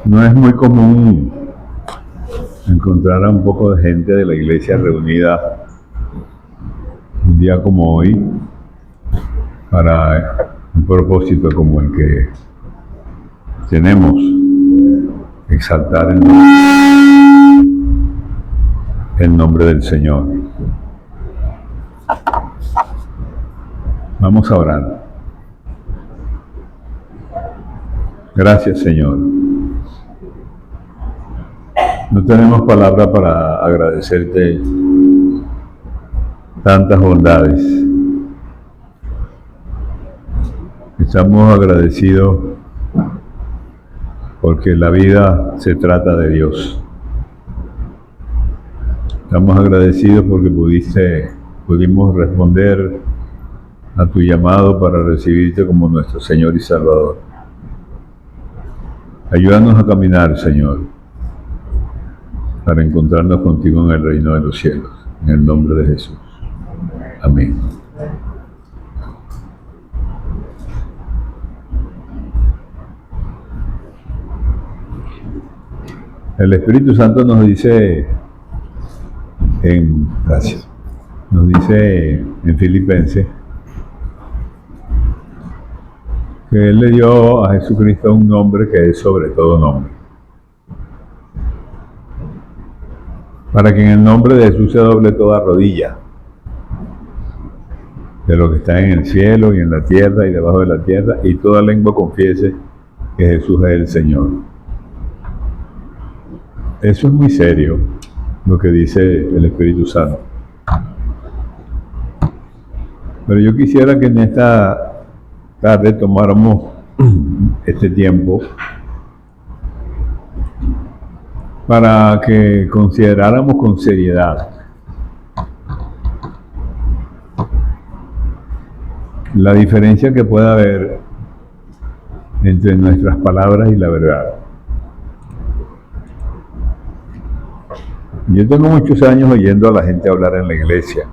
No es muy común encontrar a un poco de gente de la iglesia reunida un día como hoy para un propósito como el que tenemos, exaltar el nombre del Señor. Vamos a orar. Gracias, Señor. No tenemos palabra para agradecerte tantas bondades. Estamos agradecidos porque la vida se trata de Dios. Estamos agradecidos porque pudimos responder a tu llamado para recibirte como nuestro Señor y Salvador. Ayúdanos a caminar, Señor, para encontrarnos contigo en el reino de los cielos. En el nombre de Jesús. Amén. El Espíritu Santo nos dice en Filipenses que Él le dio a Jesucristo un nombre que es sobre todo nombre, para que en el nombre de Jesús se doble toda rodilla, de lo que está en el cielo y en la tierra y debajo de la tierra, y toda lengua confiese que Jesús es el Señor. Eso es muy serio, lo que dice el Espíritu Santo. Pero yo quisiera que en esta tarde tomáramos este tiempo para que consideráramos con seriedad la diferencia que puede haber entre nuestras palabras y la verdad. Yo tengo muchos años oyendo a la gente hablar en la iglesia.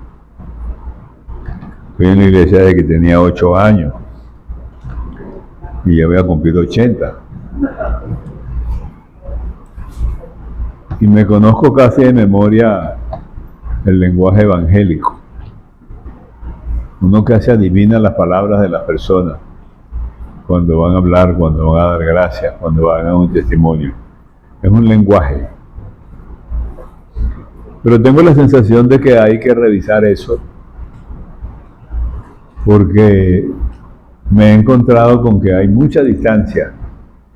Estoy en la iglesia desde que tenía 8 años y ya había cumplido 80. Y me conozco casi de memoria el lenguaje evangélico. Uno casi adivina las palabras de las personas cuando van a hablar, cuando van a dar gracias, cuando van a dar un testimonio. Es un lenguaje. Pero tengo la sensación de que hay que revisar eso, porque me he encontrado con que hay mucha distancia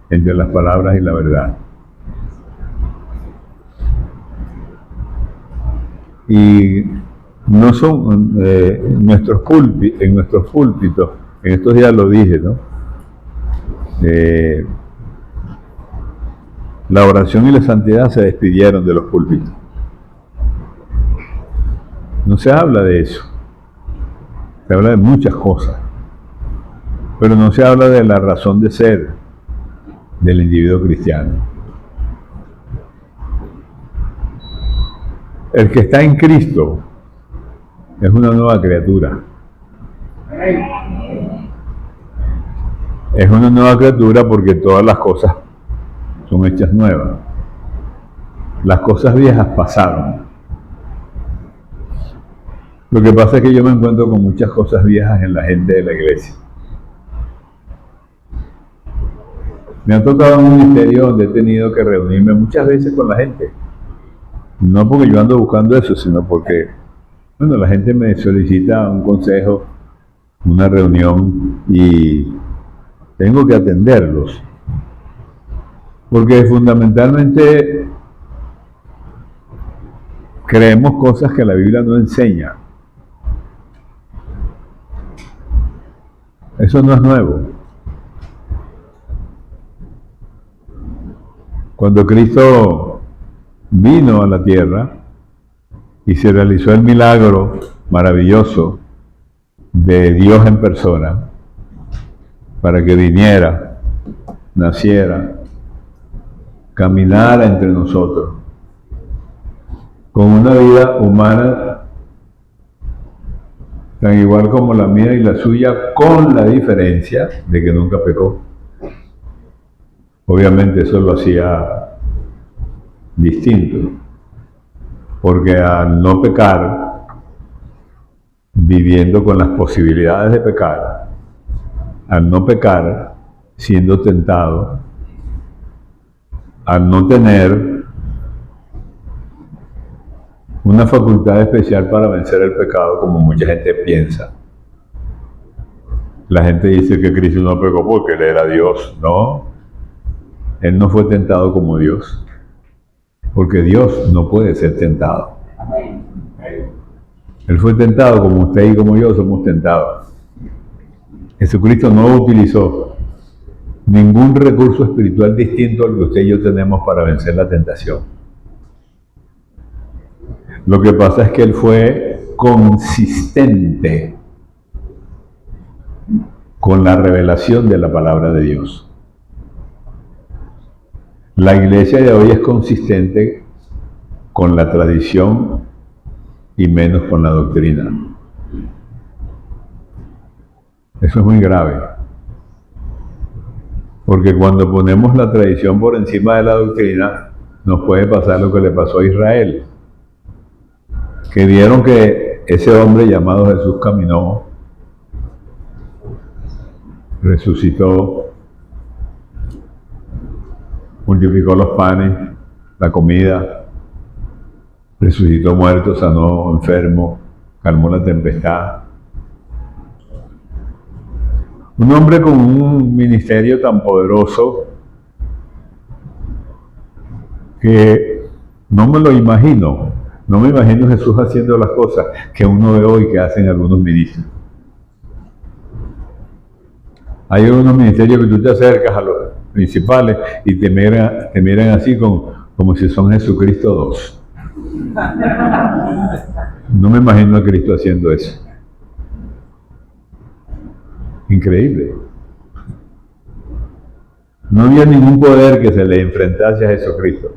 entre las palabras y la verdad. Y no son en nuestros púlpitos, en estos días lo dije, ¿no? La oración y la santidad se despidieron de los púlpitos. No se habla de eso. Se habla de muchas cosas, pero no se habla de la razón de ser del individuo cristiano. El que está en Cristo es una nueva criatura. Es una nueva criatura porque todas las cosas son hechas nuevas. Las cosas viejas pasaron. Lo que pasa es que yo me encuentro con muchas cosas viejas en la gente de la iglesia. Me ha tocado un ministerio donde he tenido que reunirme muchas veces con la gente. No porque yo ando buscando eso, sino porque, bueno, la gente me solicita un consejo, una reunión, y tengo que atenderlos. Porque fundamentalmente creemos cosas que la Biblia no enseña. Eso no es nuevo. Cuando Cristo vino a la tierra y se realizó el milagro maravilloso de Dios en persona, para que viniera, naciera, caminara entre nosotros, con una vida humana tan igual como la mía y la suya, con la diferencia de que nunca pecó. Obviamente eso lo hacía distinto, porque al no pecar, viviendo con las posibilidades de pecar, al no pecar, siendo tentado, al no tener una facultad especial para vencer el pecado, como mucha gente piensa. La gente dice que Cristo no pecó porque Él era Dios. No, Él no fue tentado como Dios, porque Dios no puede ser tentado. Él fue tentado como usted y como yo somos tentados. Jesucristo no utilizó ningún recurso espiritual distinto al que usted y yo tenemos para vencer la tentación. Lo que pasa es que Él fue consistente con la revelación de la palabra de Dios. La iglesia de hoy es consistente con la tradición y menos con la doctrina. Eso es muy grave. Porque cuando ponemos la tradición por encima de la doctrina, nos puede pasar lo que le pasó a Israel. Que vieron que ese hombre llamado Jesús caminó, resucitó, multiplicó los panes, la comida, resucitó muertos, sanó enfermos, calmó la tempestad. Un hombre con un ministerio tan poderoso que no me lo imagino. No me imagino Jesús haciendo las cosas que uno ve hoy que hacen algunos ministros. Hay unos ministerios que tú te acercas a los principales y te miran así como si son Jesucristo dos. No me imagino a Cristo haciendo eso. Increíble. No había ningún poder que se le enfrentase a Jesucristo.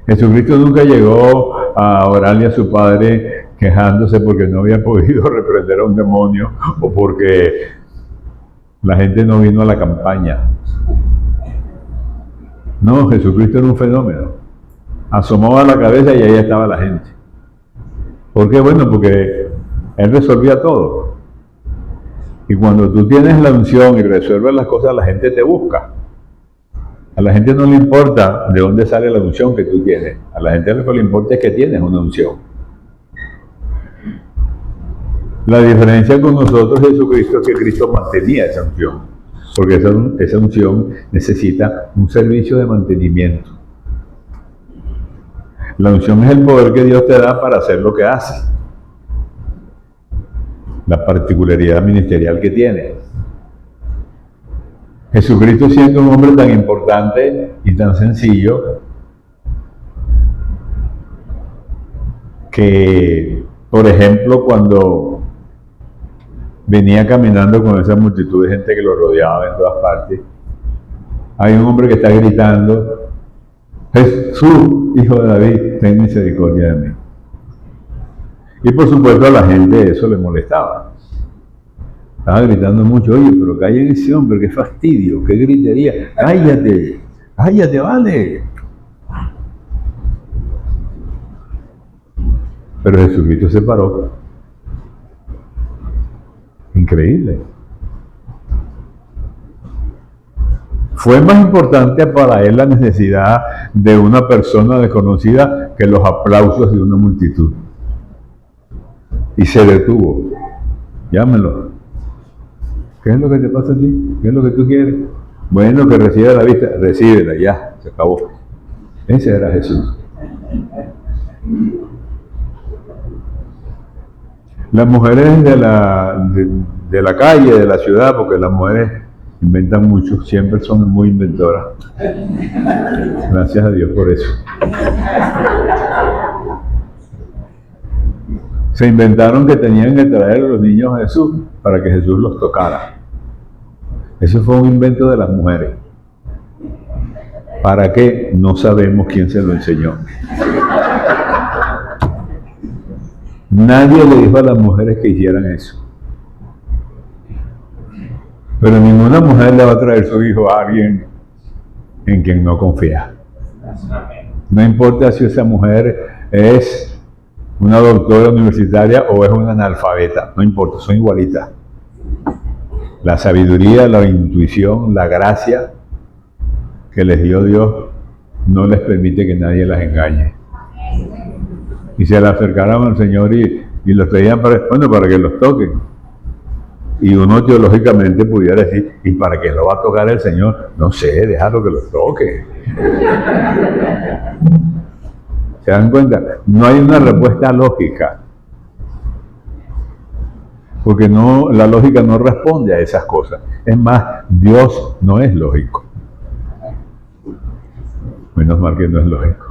Jesucristo nunca llegó a orarle a su Padre quejándose porque no había podido reprender a un demonio o porque la gente no vino a la campaña. No, Jesucristo era un fenómeno. Asomaba la cabeza y ahí estaba la gente. ¿Por qué? Bueno, porque Él resolvía todo. Y cuando tú tienes la unción y resuelves las cosas, la gente te busca. A la gente no le importa de dónde sale la unción que tú tienes. A la gente lo que le importa es que tienes una unción. La diferencia con nosotros, Jesucristo, es que Cristo mantenía esa unción. Porque esa unción necesita un servicio de mantenimiento. La unción es el poder que Dios te da para hacer lo que hace. La particularidad ministerial que tiene. Jesucristo, siendo un hombre tan importante y tan sencillo, que, por ejemplo, cuando venía caminando con esa multitud de gente que lo rodeaba en todas partes, hay un hombre que está gritando: Jesús, hijo de David, ten misericordia de mí. Y por supuesto a la gente eso le molestaba. Estaba gritando mucho: oye, pero callen ese hombre, qué fastidio, qué gritería, cállate, cállate, vale. Pero Jesucristo se paró. Increíble. Fue más importante para él la necesidad de una persona desconocida que los aplausos de una multitud. Y se detuvo. Llámelo. ¿Qué es lo que te pasa a ti? ¿Qué es lo que tú quieres? Bueno, que reciba la vista. Recíbela, ya, se acabó. Ese era Jesús. Las mujeres de la calle, de la ciudad, porque las mujeres inventan mucho, siempre son muy inventoras. Gracias a Dios por eso. Se inventaron que tenían que traer a los niños a Jesús para que Jesús los tocara. Eso fue un invento de las mujeres. ¿Para qué? No sabemos quién se lo enseñó. Nadie le dijo a las mujeres que hicieran eso. Pero ninguna mujer le va a traer su hijo a alguien en quien no confía. No importa si esa mujer es una doctora universitaria o es una analfabeta, no importa, son igualitas. La sabiduría, la intuición, la gracia que les dio Dios no les permite que nadie las engañe. Y se le acercaron al Señor y los traían para que los toquen. Y uno teológicamente pudiera decir, ¿y para qué lo va a tocar el Señor? No sé, déjalo que los toque. ¿Se dan cuenta? No hay una respuesta lógica. Porque la lógica no responde a esas cosas. Es más, Dios no es lógico. Menos mal que no es lógico.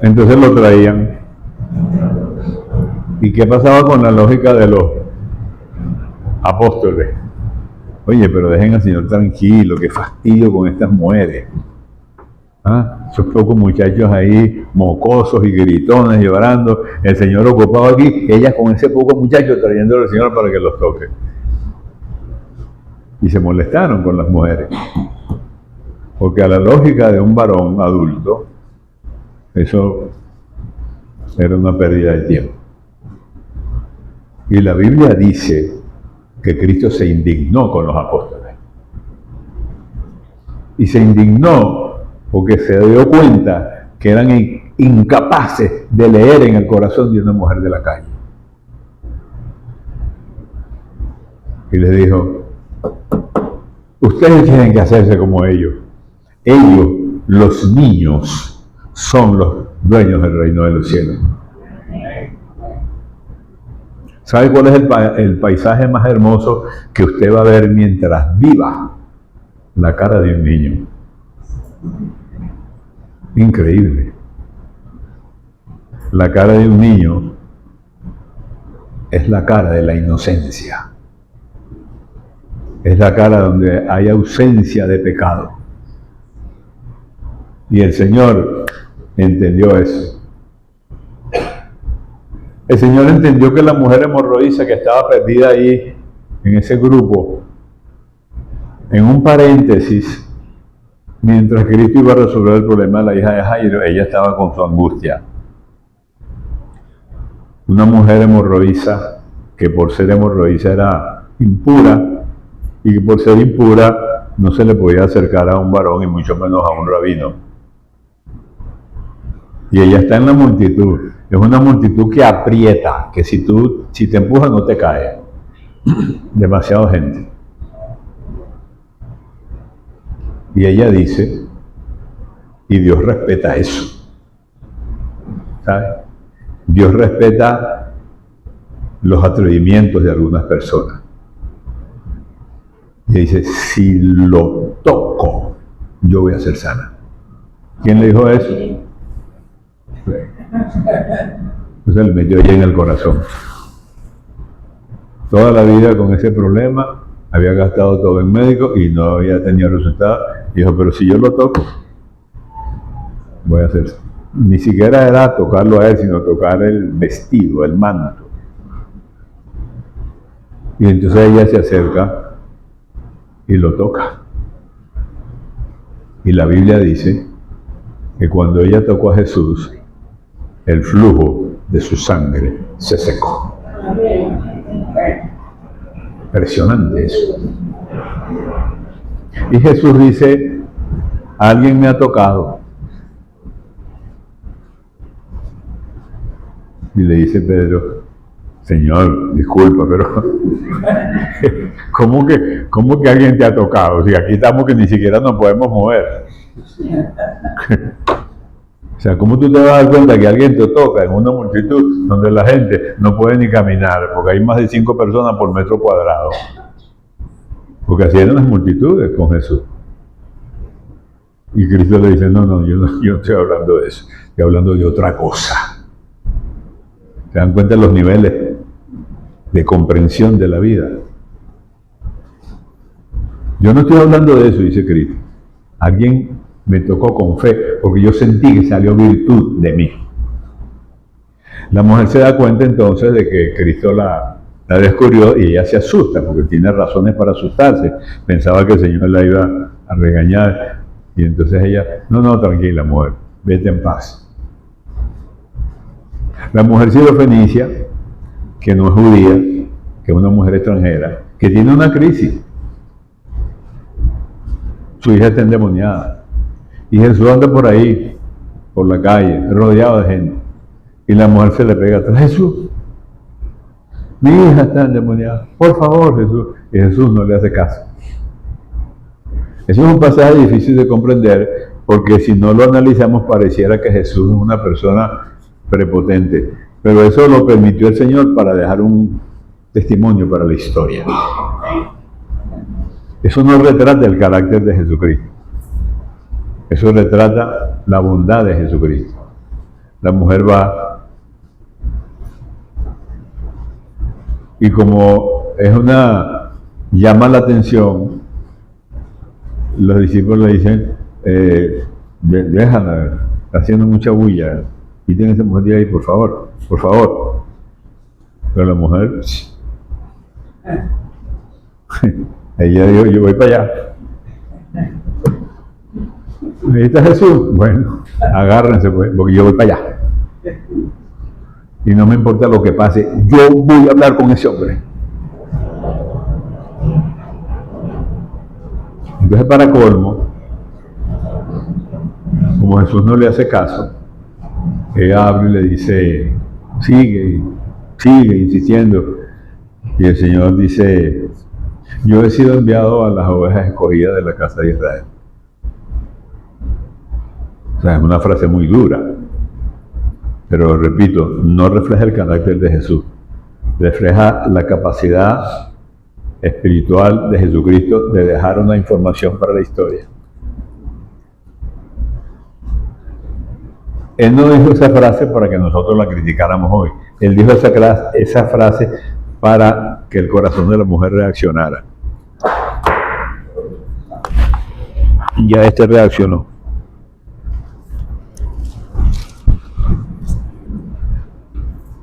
Entonces lo traían. ¿Y qué pasaba con la lógica de los apóstoles? Oye, pero dejen al Señor tranquilo, qué fastidio con estas mujeres. Esos pocos muchachos ahí, mocosos y gritones, llorando. El Señor ocupado aquí, ellas con ese poco muchacho trayéndole al Señor para que los toque. Y se molestaron con las mujeres. Porque a la lógica de un varón adulto, eso era una pérdida de tiempo. Y la Biblia dice que Cristo se indignó con los apóstoles. Y se indignó porque se dio cuenta que eran incapaces de leer en el corazón de una mujer de la calle. Y les dijo, ustedes tienen que hacerse como ellos. Ellos, los niños, son los dueños del reino de los cielos. ¿Sabe cuál es el paisaje más hermoso que usted va a ver mientras viva? La cara de un niño. Increíble. La cara de un niño es la cara de la inocencia. Es la cara donde hay ausencia de pecado. Y el Señor entendió eso. El Señor entendió que la mujer hemorroísa que estaba perdida ahí, en ese grupo, en un paréntesis, mientras Cristo iba a resolver el problema de la hija de Jairo, ella estaba con su angustia. Una mujer hemorroísa, que por ser hemorroísa era impura, y que por ser impura no se le podía acercar a un varón y mucho menos a un rabino. Y ella está en la multitud. Es una multitud que aprieta, que si te empujas no te caes. Demasiada gente. Y ella dice, y Dios respeta eso. ¿Sabes? Dios respeta los atrevimientos de algunas personas. Y dice, si lo toco, yo voy a ser sana. ¿Quién le dijo eso? Entonces le metió ella en el corazón. Toda la vida con ese problema, había gastado todo en médico y no había tenido resultado. Dijo, pero si yo lo toco, voy a hacer. Ni siquiera era tocarlo a él, sino tocar el vestido, el manto. Y entonces ella se acerca y lo toca. Y la Biblia dice que cuando ella tocó a Jesús, el flujo de su sangre se secó. Impresionante eso. Y Jesús dice, alguien me ha tocado. Y le dice Pedro, Señor, disculpa, pero ¿cómo que alguien te ha tocado? Si aquí estamos que ni siquiera nos podemos mover. O sea, ¿cómo tú te vas a dar cuenta que alguien te toca en una multitud donde la gente no puede ni caminar porque hay más de 5 personas por metro cuadrado? Porque así eran las multitudes con Jesús. Y Cristo le dice, no, yo no estoy hablando de eso, estoy hablando de otra cosa. ¿Se dan cuenta de los niveles de comprensión de la vida? Yo no estoy hablando de eso, dice Cristo. Alguien me tocó con fe, porque yo sentí que salió virtud de mí. La mujer se da cuenta entonces de que Cristo la La descubrió y ella se asusta porque tiene razones para asustarse. Pensaba que el Señor la iba a regañar. Y entonces ella, no, tranquila, mujer, vete en paz. La mujer sirofenicia, que no es judía, que es una mujer extranjera, que tiene una crisis. Su hija está endemoniada. Y Jesús anda por ahí, por la calle, rodeado de gente. Y la mujer se le pega atrás. Jesús, mi hija está endemoniada. Por favor, Jesús. Y Jesús no le hace caso. Eso es un pasaje difícil de comprender, porque si no lo analizamos pareciera que Jesús es una persona prepotente. Pero eso lo permitió el Señor para dejar un testimonio para la historia. Eso no retrata el carácter de Jesucristo. Eso retrata la bondad de Jesucristo. La mujer va y como llama la atención, los discípulos le dicen, déjala, está haciendo mucha bulla, quiten a esa mujer de ahí, por favor. Pero la mujer, ella dijo, yo voy para allá. Ahí está Jesús. Bueno, agárrense pues, porque yo voy para allá. Y no me importa lo que pase, yo voy a hablar con ese hombre. Entonces, para colmo, como Jesús no le hace caso, ella abre y le dice, sigue insistiendo. Y el Señor dice, yo he sido enviado a las ovejas escogidas de la casa de Israel. O sea, es una frase muy dura, pero repito, no refleja el carácter de Jesús, refleja la capacidad espiritual de Jesucristo de dejar una información para la historia. Él no dijo esa frase para que nosotros la criticáramos hoy. Él dijo esa frase para que el corazón de la mujer reaccionara. Y ya reaccionó.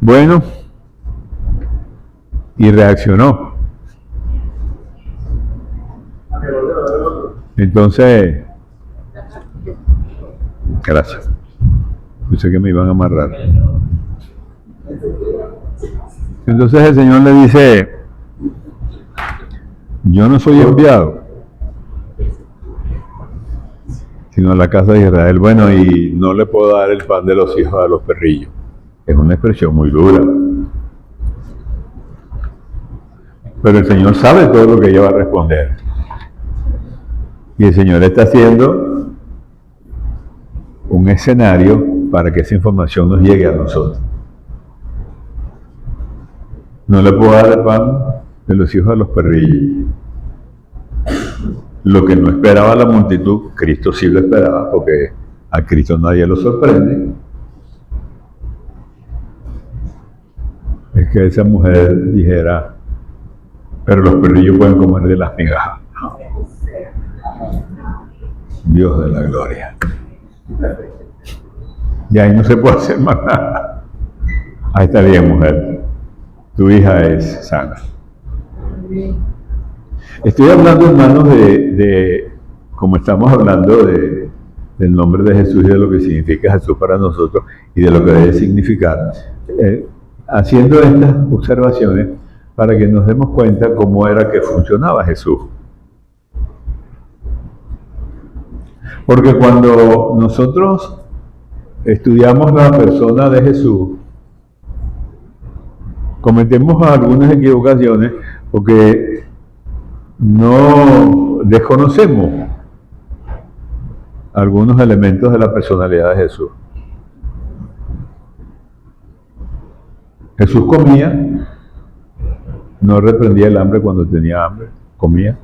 Bueno, y reaccionó. Entonces, gracias. Pensé que me iban a amarrar. Entonces el Señor le dice, yo no soy enviado, sino a la casa de Israel. Bueno, y no le puedo dar el pan de los hijos a los perrillos. Es una expresión muy dura. Pero el Señor sabe todo lo que ella va a responder. Y el Señor está haciendo un escenario para que esa información nos llegue a nosotros. No le puedo dar el pan de los hijos a los perrillos. Lo que no esperaba la multitud, Cristo sí lo esperaba, porque a Cristo nadie lo sorprende. Es que esa mujer dijera, pero los perrillos pueden comer de las migajas. Dios de la gloria. Y ahí no se puede hacer más nada. Ahí está bien, mujer. Tu hija es sana. Estoy hablando, hermanos, como estamos hablando del nombre de Jesús y de lo que significa Jesús para nosotros y de lo que debe significar. Haciendo estas observaciones para que nos demos cuenta cómo era que funcionaba Jesús. Porque cuando nosotros estudiamos la persona de Jesús, cometemos algunas equivocaciones porque no desconocemos algunos elementos de la personalidad de Jesús. Jesús comía, no reprendía el hambre cuando tenía hambre, comía.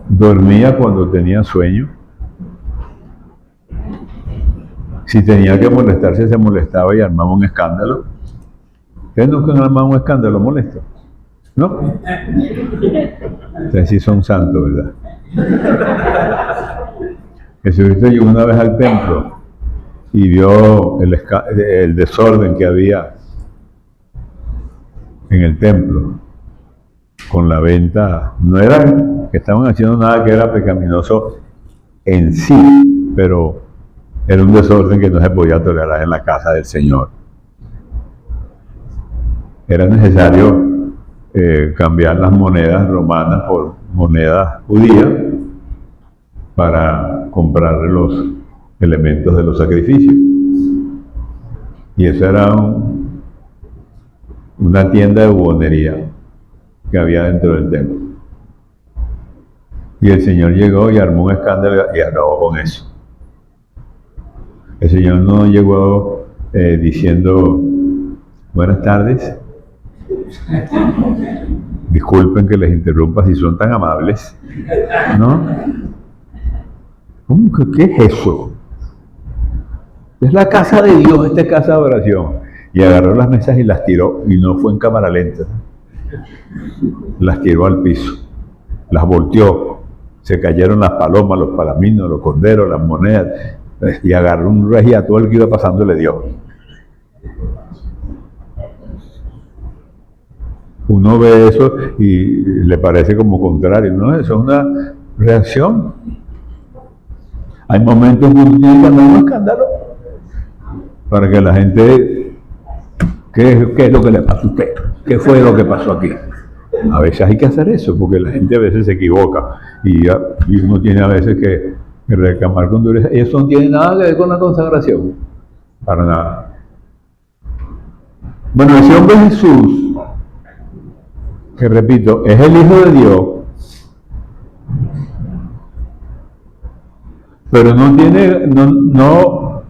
Dormía cuando tenía sueño. Si tenía que molestarse, se molestaba y armaba un escándalo. ¿Ustedes nunca han armado un escándalo molesto? ¿No? Ustedes sí son santos, ¿verdad? Jesucristo llegó una vez al templo y vio el desorden que había en el templo con la venta. No era que estaban haciendo nada que era pecaminoso en sí, pero era un desorden que no se podía tolerar en la casa del Señor. Era necesario cambiar las monedas romanas por monedas judías para comprar los elementos de los sacrificios. Y eso era una tienda de buhonería que había dentro del templo. Y el Señor llegó y armó un escándalo y acabó con eso. El Señor no llegó diciendo, buenas tardes, disculpen que les interrumpa si son tan amables, ¿no? ¿Cómo que qué es eso? Es la casa de Dios, esta es casa de oración. Y agarró las mesas y las tiró, y no fue en cámara lenta. Las tiró al piso, las volteó, se cayeron las palomas, los palaminos, los corderos, las monedas, y agarró un rey y a todo el que iba pasando le dio. Uno ve eso y le parece como contrario, ¿no? Eso es una reacción. Hay momentos que uno tiene que andar un escándalo para que la gente, ¿qué es lo que le pasó a usted? ¿Qué fue lo que pasó aquí? A veces hay que hacer eso, porque la gente a veces se equivoca y uno tiene a veces que reclamar con dureza. Y eso no tiene nada que ver con la consagración, para nada. Bueno, ese hombre Jesús, que repito, es el Hijo de Dios, pero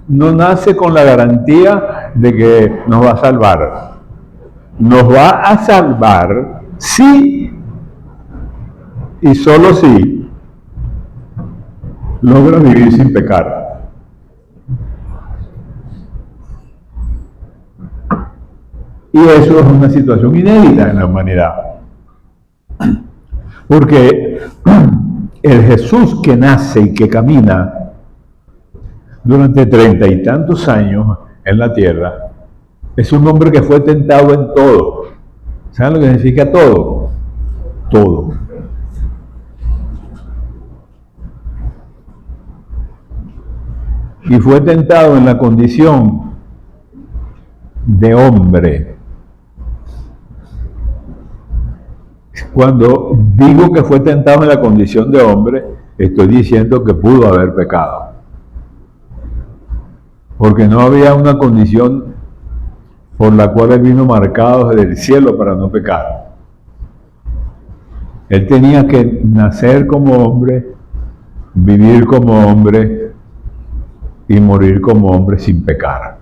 no nace con la garantía de que nos va a salvar. Nos va a salvar si y solo si logra vivir sin pecar. Y eso es una situación inédita en la humanidad. Porque el Jesús que nace y que camina durante 30 y tantos años en la tierra, es un hombre que fue tentado en todo. ¿Saben lo que significa todo? Todo. Y fue tentado en la condición de hombre. Cuando digo que fue tentado en la condición de hombre, estoy diciendo que pudo haber pecado. Porque no había una condición por la cual él vino marcado desde el cielo para no pecar. Él tenía que nacer como hombre, vivir como hombre y morir como hombre sin pecar.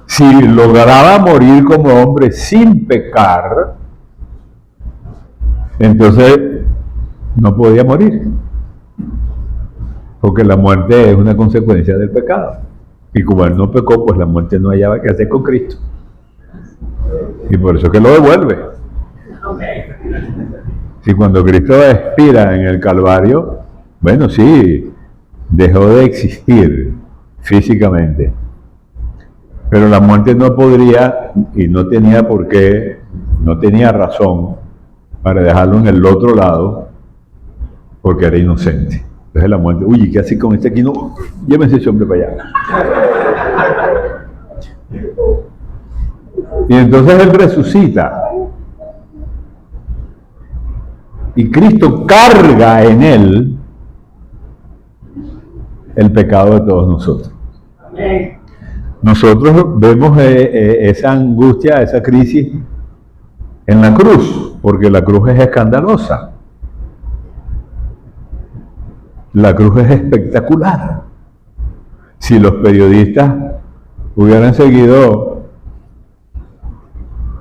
Si lograba morir como hombre sin pecar, entonces no podía morir, porque la muerte es una consecuencia del pecado. Y como él no pecó, pues la muerte no hallaba qué hacer con Cristo. Y por eso que lo devuelve. Si cuando Cristo expira en el Calvario, bueno, sí, dejó de existir físicamente. Pero la muerte no podría y no tenía por qué, no tenía razón para dejarlo en el otro lado, porque era inocente. Entonces la muerte, uy, ¿qué hace con este aquí? No, llévense ese hombre para allá. Y entonces él resucita. Y Cristo carga en él el pecado de todos nosotros. Nosotros vemos esa angustia, esa crisis en la cruz, porque la cruz es escandalosa. La cruz es espectacular. Si los periodistas hubieran seguido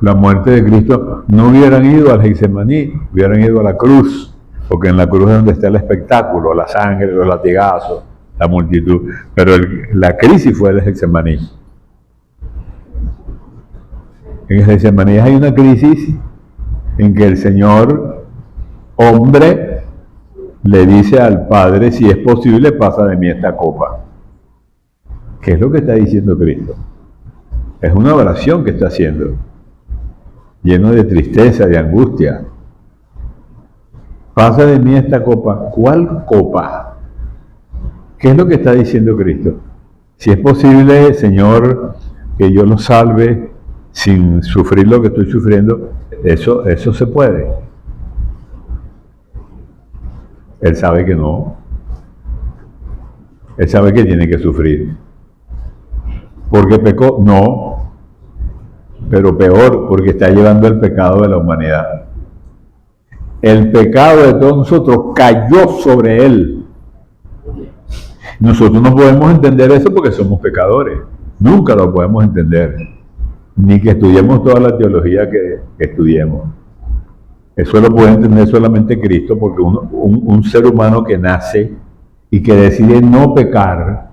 la muerte de Cristo, no hubieran ido al Getsemaní, hubieran ido a la cruz, porque en la cruz es donde está el espectáculo, la sangre, los latigazos, la multitud. Pero la crisis fue el Getsemaní. En el Getsemaní hay una crisis en que el Señor, hombre, le dice al Padre, si es posible, pasa de mí esta copa. ¿Qué es lo que está diciendo Cristo? Es una oración que está haciendo. lleno de tristeza, de angustia. Pasa de mí esta copa. ¿Cuál copa? ¿Qué es lo que está diciendo Cristo? Si es posible, Señor, que yo lo salve sin sufrir lo que estoy sufriendo, eso se puede. Él sabe que no. Él sabe que tiene que sufrir. ¿Porque pecó? No. Pero peor, porque está llevando el pecado de la humanidad. El pecado de todos nosotros cayó sobre él. Nosotros no podemos entender eso porque somos pecadores. Nunca lo podemos entender. Ni que estudiemos toda la teología que estudiemos. Eso lo puede entender solamente Cristo, porque un ser humano que nace y que decide no pecar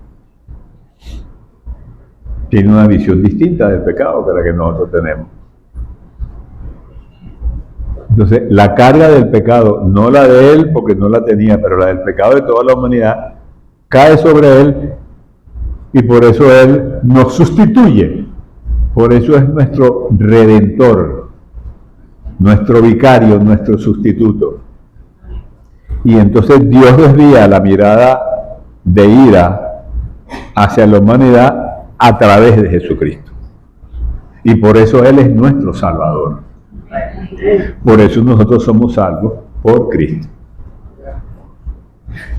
tiene una visión distinta del pecado que la que nosotros tenemos. Entonces, la carga del pecado, no la de él porque no la tenía, pero la del pecado de toda la humanidad, cae sobre él y por eso él nos sustituye. Por eso es nuestro redentor, nuestro vicario, nuestro sustituto. Y entonces Dios desvía la mirada de ira hacia la humanidad a través de Jesucristo. Y por eso Él es nuestro Salvador. Por eso nosotros somos salvos por Cristo.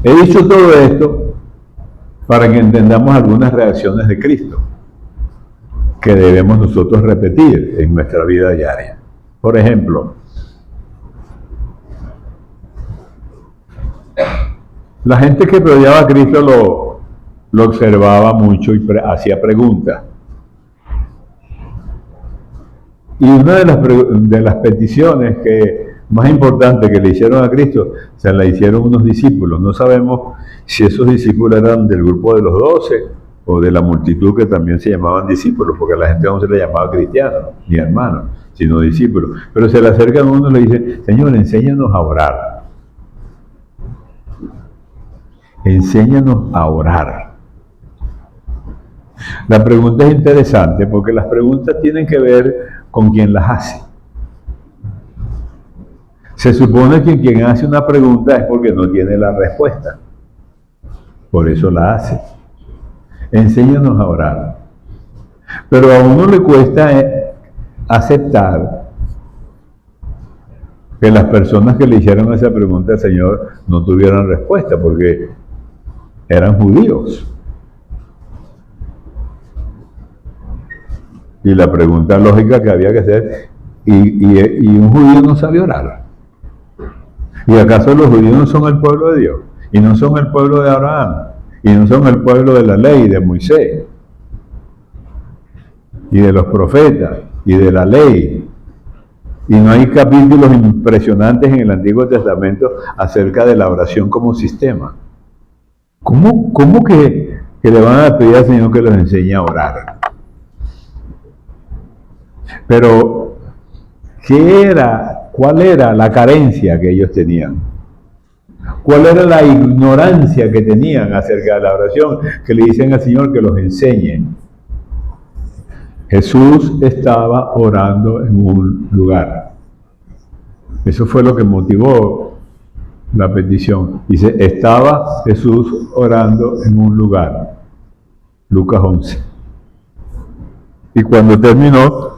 He dicho todo esto para que entendamos algunas reacciones de Cristo que debemos nosotros repetir en nuestra vida diaria. Por ejemplo, la gente que rodeaba a Cristo lo observaba mucho y hacía preguntas. Y una de las peticiones más importantes que le hicieron a Cristo, se la hicieron unos discípulos. No sabemos si esos discípulos eran del grupo de los 12 o de la multitud que también se llamaban discípulos, porque a la gente no se le llamaba cristianos, ni hermanos, sino discípulos. Pero se le acercan a uno y le dicen: Señor, enséñanos a orar. Enséñanos a orar. La pregunta es interesante porque las preguntas tienen que ver con quien las hace. Se supone que quien hace una pregunta es porque no tiene la respuesta. Por eso la hace. Enséñanos a orar. Pero a uno le cuesta aceptar que las personas que le hicieron esa pregunta al Señor no tuvieran respuesta porque eran judíos. Y la pregunta lógica que había que hacer, y un judío no sabe orar. ¿Y acaso los judíos no son el pueblo de Dios? ¿Y no son el pueblo de Abraham? ¿Y no son el pueblo de la ley, de Moisés? Y de los profetas, y de la ley. Y no hay capítulos impresionantes en el Antiguo Testamento acerca de la oración como sistema. ¿Cómo que le van a pedir al Señor que los enseñe a orar? Pero, ¿cuál era la carencia que ellos tenían? ¿Cuál era la ignorancia que tenían acerca de la oración? Que le dicen al Señor que los enseñe. Jesús estaba orando en un lugar. Eso fue lo que motivó la petición. Dice, estaba Jesús orando en un lugar. Lucas 11. Y cuando terminó,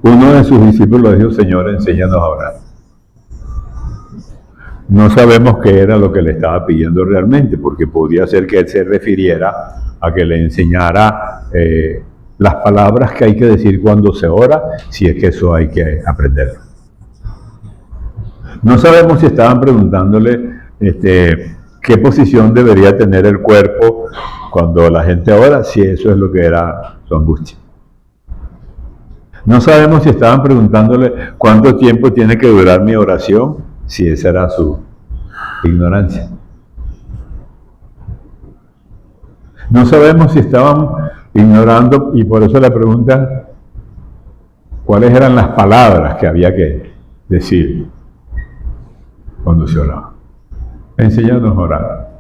uno de sus discípulos dijo: Señor, enséñanos a orar. No sabemos qué era lo que le estaba pidiendo realmente, porque podía ser que él se refiriera a que le enseñara las palabras que hay que decir cuando se ora, si es que eso hay que aprenderlo. No sabemos si estaban preguntándole qué posición debería tener el cuerpo cuando la gente ora, si eso es lo que era su angustia. No sabemos si estaban preguntándole cuánto tiempo tiene que durar mi oración, si esa era su ignorancia. No sabemos si estaban ignorando, y por eso la pregunta, cuáles eran las palabras que había que decir cuando se oraba. Enséñanos a orar.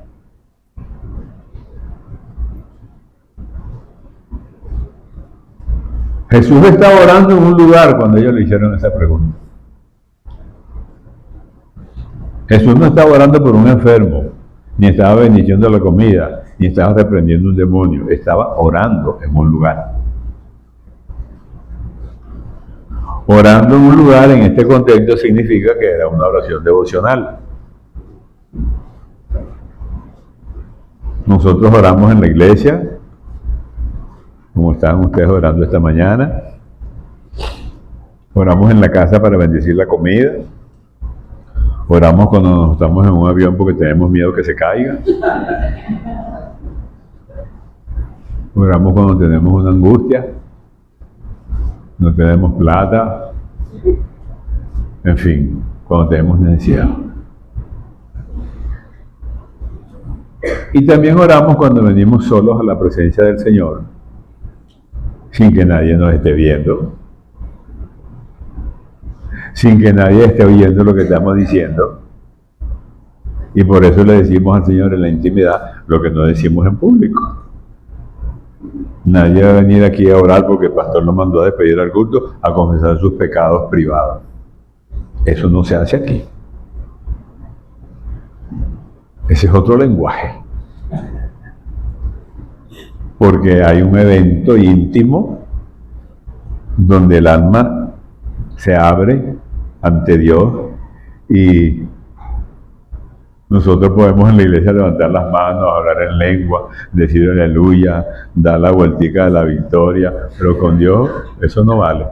Jesús estaba orando en un lugar cuando ellos le hicieron esa pregunta. Jesús no estaba orando por un enfermo, ni estaba bendiciendo la comida, ni estaba reprendiendo un demonio. Estaba orando en un lugar. Orando en un lugar en este contexto significa que era una oración devocional. Nosotros oramos en la iglesia, como estaban ustedes orando esta mañana. Oramos en la casa para bendecir la comida. Oramos cuando nos estamos en un avión porque tenemos miedo que se caiga. Oramos cuando tenemos una angustia. No tenemos plata. En fin, cuando tenemos necesidad. Y también oramos cuando venimos solos a la presencia del Señor, sin que nadie nos esté viendo, sin que nadie esté oyendo lo que estamos diciendo. Y por eso le decimos al Señor en la intimidad lo que no decimos en público. Nadie va a venir aquí a orar porque el pastor nos mandó a despedir al culto a confesar sus pecados privados. Eso no se hace aquí. Ese es otro lenguaje. Porque hay un evento íntimo donde el alma se abre ante Dios y nosotros podemos en la iglesia levantar las manos, hablar en lengua, decir aleluya, dar la vueltica de la victoria, pero con Dios eso no vale.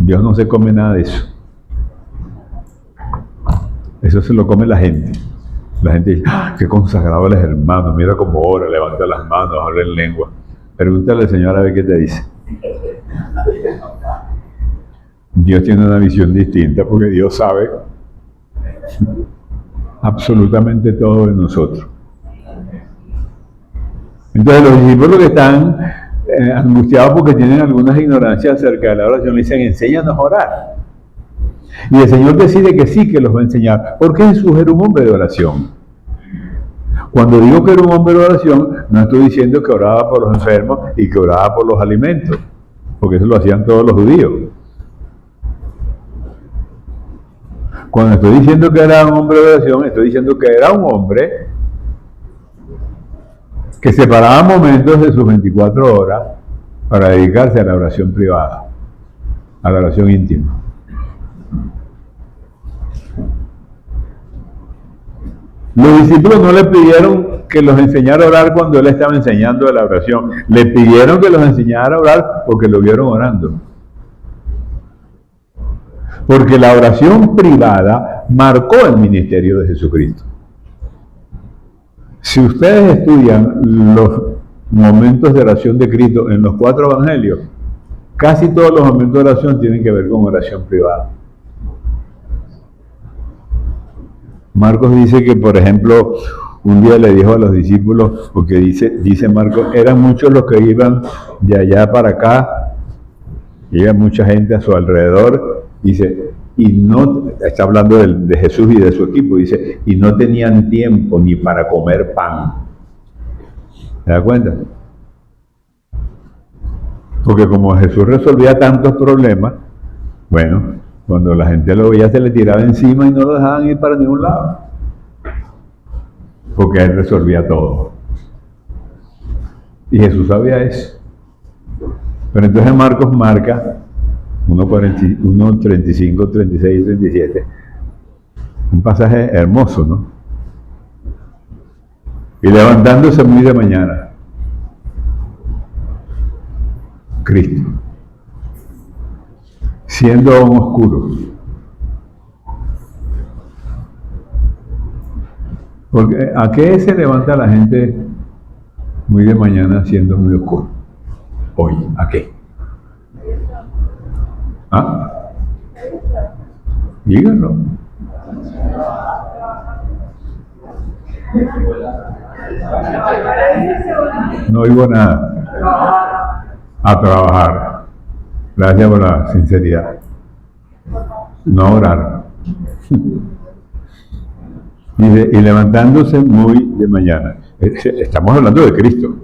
Dios no se come nada de eso. Eso se lo come la gente. La gente dice, ¡ah, qué consagrado eres, hermano! Mira cómo ora, levanta las manos, habla en lengua. Pregúntale al Señor a ver qué te dice. Dios tiene una visión distinta porque Dios sabe absolutamente todo de nosotros. Entonces los discípulos que están angustiados porque tienen algunas ignorancias acerca de la oración le dicen, enséñanos a orar. Y el Señor decide que sí, que los va a enseñar. Porque Jesús era un hombre de oración. Cuando digo que era un hombre de oración, no estoy diciendo que oraba por los enfermos y que oraba por los alimentos. Porque eso lo hacían todos los judíos. Cuando estoy diciendo que era un hombre de oración, estoy diciendo que era un hombre que separaba momentos de sus 24 horas para dedicarse a la oración privada, a la oración íntima. Los discípulos no le pidieron que los enseñara a orar cuando él estaba enseñando de la oración. Le pidieron que los enseñara a orar porque lo vieron orando. Porque la oración privada marcó el ministerio de Jesucristo. Si ustedes estudian los momentos de oración de Cristo en los 4 evangelios, casi todos los momentos de oración tienen que ver con oración privada. Marcos dice que, por ejemplo, un día le dijo a los discípulos, porque dice Marcos, eran muchos los que iban de allá para acá, iba mucha gente a su alrededor, dice, y no, está hablando de Jesús y de su equipo, dice, y no tenían tiempo ni para comer pan. ¿Se da cuenta? Porque como Jesús resolvía tantos problemas, bueno, cuando la gente lo veía se le tiraba encima y no lo dejaban ir para ningún lado. Porque él resolvía todo. Y Jesús sabía eso. Pero entonces Marcos marca 1:35, 36 y 37. Un pasaje hermoso, ¿no? Y levantándose muy de mañana, Cristo, siendo aún oscuro. Porque ¿a qué se levanta la gente muy de mañana siendo muy oscuro? Hoy, ¿a qué? ¿Ah? Díganlo. No oigo nada. A trabajar. Gracias por la sinceridad. No a orar. Dice, y levantándose muy de mañana. Estamos hablando de Cristo.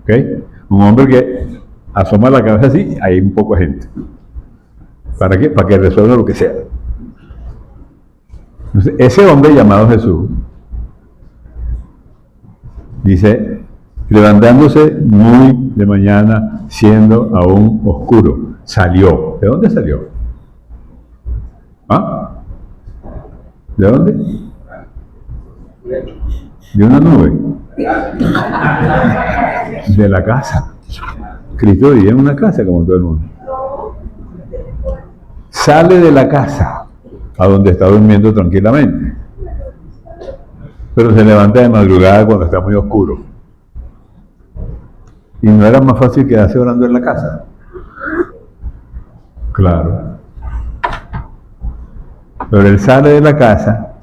¿Okay? Un hombre que asoma la cabeza así, hay un poco de gente. ¿Para qué? Para que resuelva lo que sea. Entonces, ese hombre llamado Jesús, dice, levantándose muy de mañana, siendo aún oscuro, salió. ¿De dónde salió? ¿Ah? ¿De dónde? De una nube. De la casa. Cristo vivía en una casa como todo el mundo. Sale de la casa a donde está durmiendo tranquilamente, pero se levanta de madrugada cuando está muy oscuro. ¿Y no era más fácil quedarse orando en la casa? Claro. Pero él sale de la casa.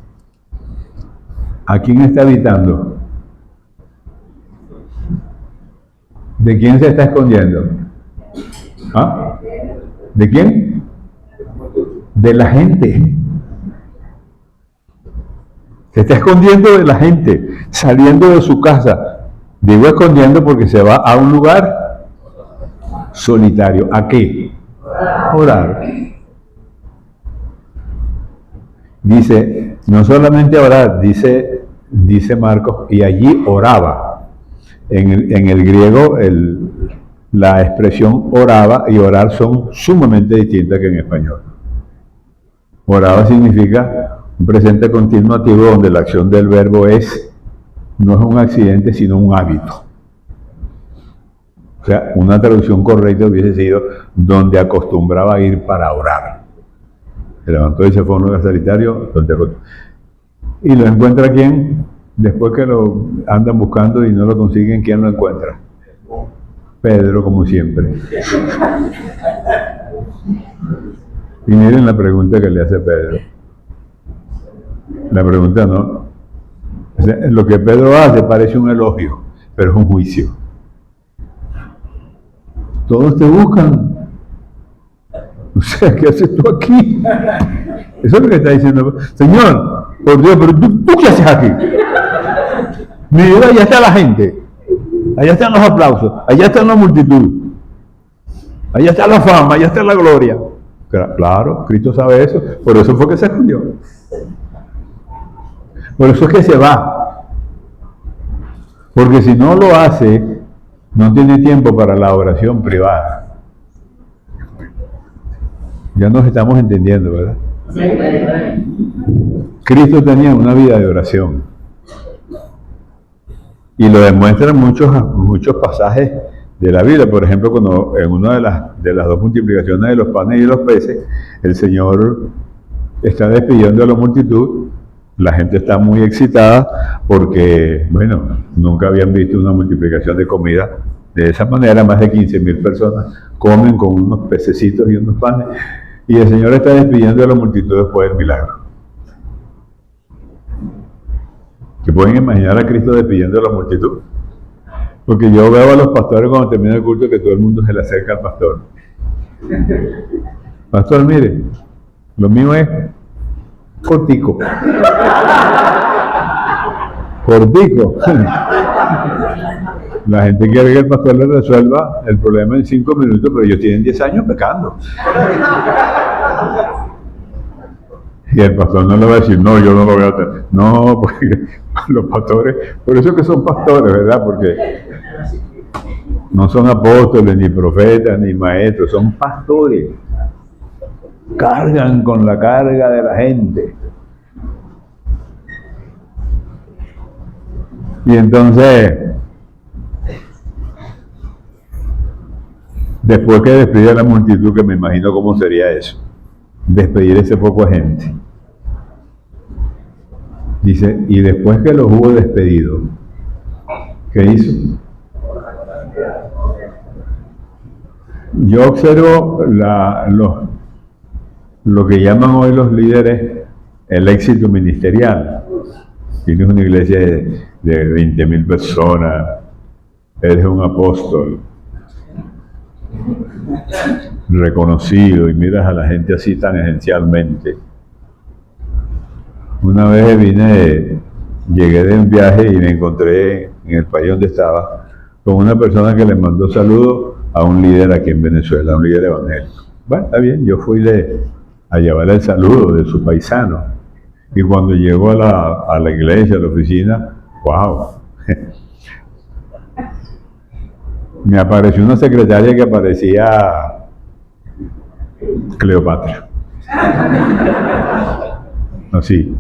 ¿A quién está habitando? ¿De quién se está escondiendo? ¿Ah? ¿De quién? De la gente. Se está escondiendo de la gente, saliendo de su casa. Digo escondiendo porque se va a un lugar solitario. ¿A qué? Orar. Dice, no solamente orar, dice Marcos, y allí oraba. En el griego, la expresión oraba y orar son sumamente distintas que en español. Oraba significa un presente continuativo donde la acción del verbo no es un accidente, sino un hábito. O sea, una traducción correcta hubiese sido donde acostumbraba a ir para orar. Se levantó y se fue a un lugar solitario, y lo encuentra ¿quién? Después que lo andan buscando y no lo consiguen, ¿quién lo encuentra? Pedro, como siempre. Y miren la pregunta que le hace Pedro. La pregunta no. O sea, lo que Pedro hace parece un elogio, pero es un juicio. Todos te buscan. O sea, ¿qué haces tú aquí? Eso es lo que está diciendo. Señor, por Dios, pero ¿tú qué haces aquí? Mira, allá está la gente. Allá están los aplausos. Allá está la multitud. Allá está la fama, allá está la gloria. Claro, Cristo sabe eso. Por eso fue que se escondió. Por eso es que se va. Porque si no lo hace, no tiene tiempo para la oración privada. Ya nos estamos entendiendo, ¿verdad? Cristo tenía una vida de oración. Y lo demuestran muchos pasajes de la Biblia. Por ejemplo, cuando en una de las dos multiplicaciones de los panes y de los peces, el Señor está despidiendo a la multitud. La gente está muy excitada porque, bueno, nunca habían visto una multiplicación de comida de esa manera. Más de 15,000 personas comen con unos pececitos y unos panes. Y el Señor está despidiendo a la multitud después del milagro. ¿Se pueden imaginar a Cristo despidiendo a la multitud? Porque yo veo a los pastores cuando termina el culto que todo el mundo se le acerca al pastor. Pastor, mire, lo mío es cortico. Cortico. La gente quiere que el pastor le resuelva el problema en 5 minutos, pero ellos tienen 10 años pecando. Y el pastor no le va a decir, no, yo no lo voy a hacer. No, porque los pastores, por eso que son pastores, ¿verdad? Porque no son apóstoles, ni profetas, ni maestros, son pastores. Cargan con la carga de la gente. Y entonces, después que despide a la multitud, que me imagino cómo sería eso, despedir ese poco de gente. Dice, y después que los hubo despedido, ¿qué hizo? Yo observo lo que llaman hoy los líderes el éxito ministerial. Tienes una iglesia de 20,000 personas, eres un apóstol reconocido y miras a la gente así tan esencialmente. Una vez llegué de un viaje y me encontré en el país donde estaba con una persona que le mandó saludos a un líder aquí en Venezuela, a un líder evangélico. Bueno, está bien, yo fui a llevarle el saludo de su paisano. Y cuando llegó a la iglesia, a la oficina, ¡wow! Me apareció una secretaria que parecía Cleopatra. Así.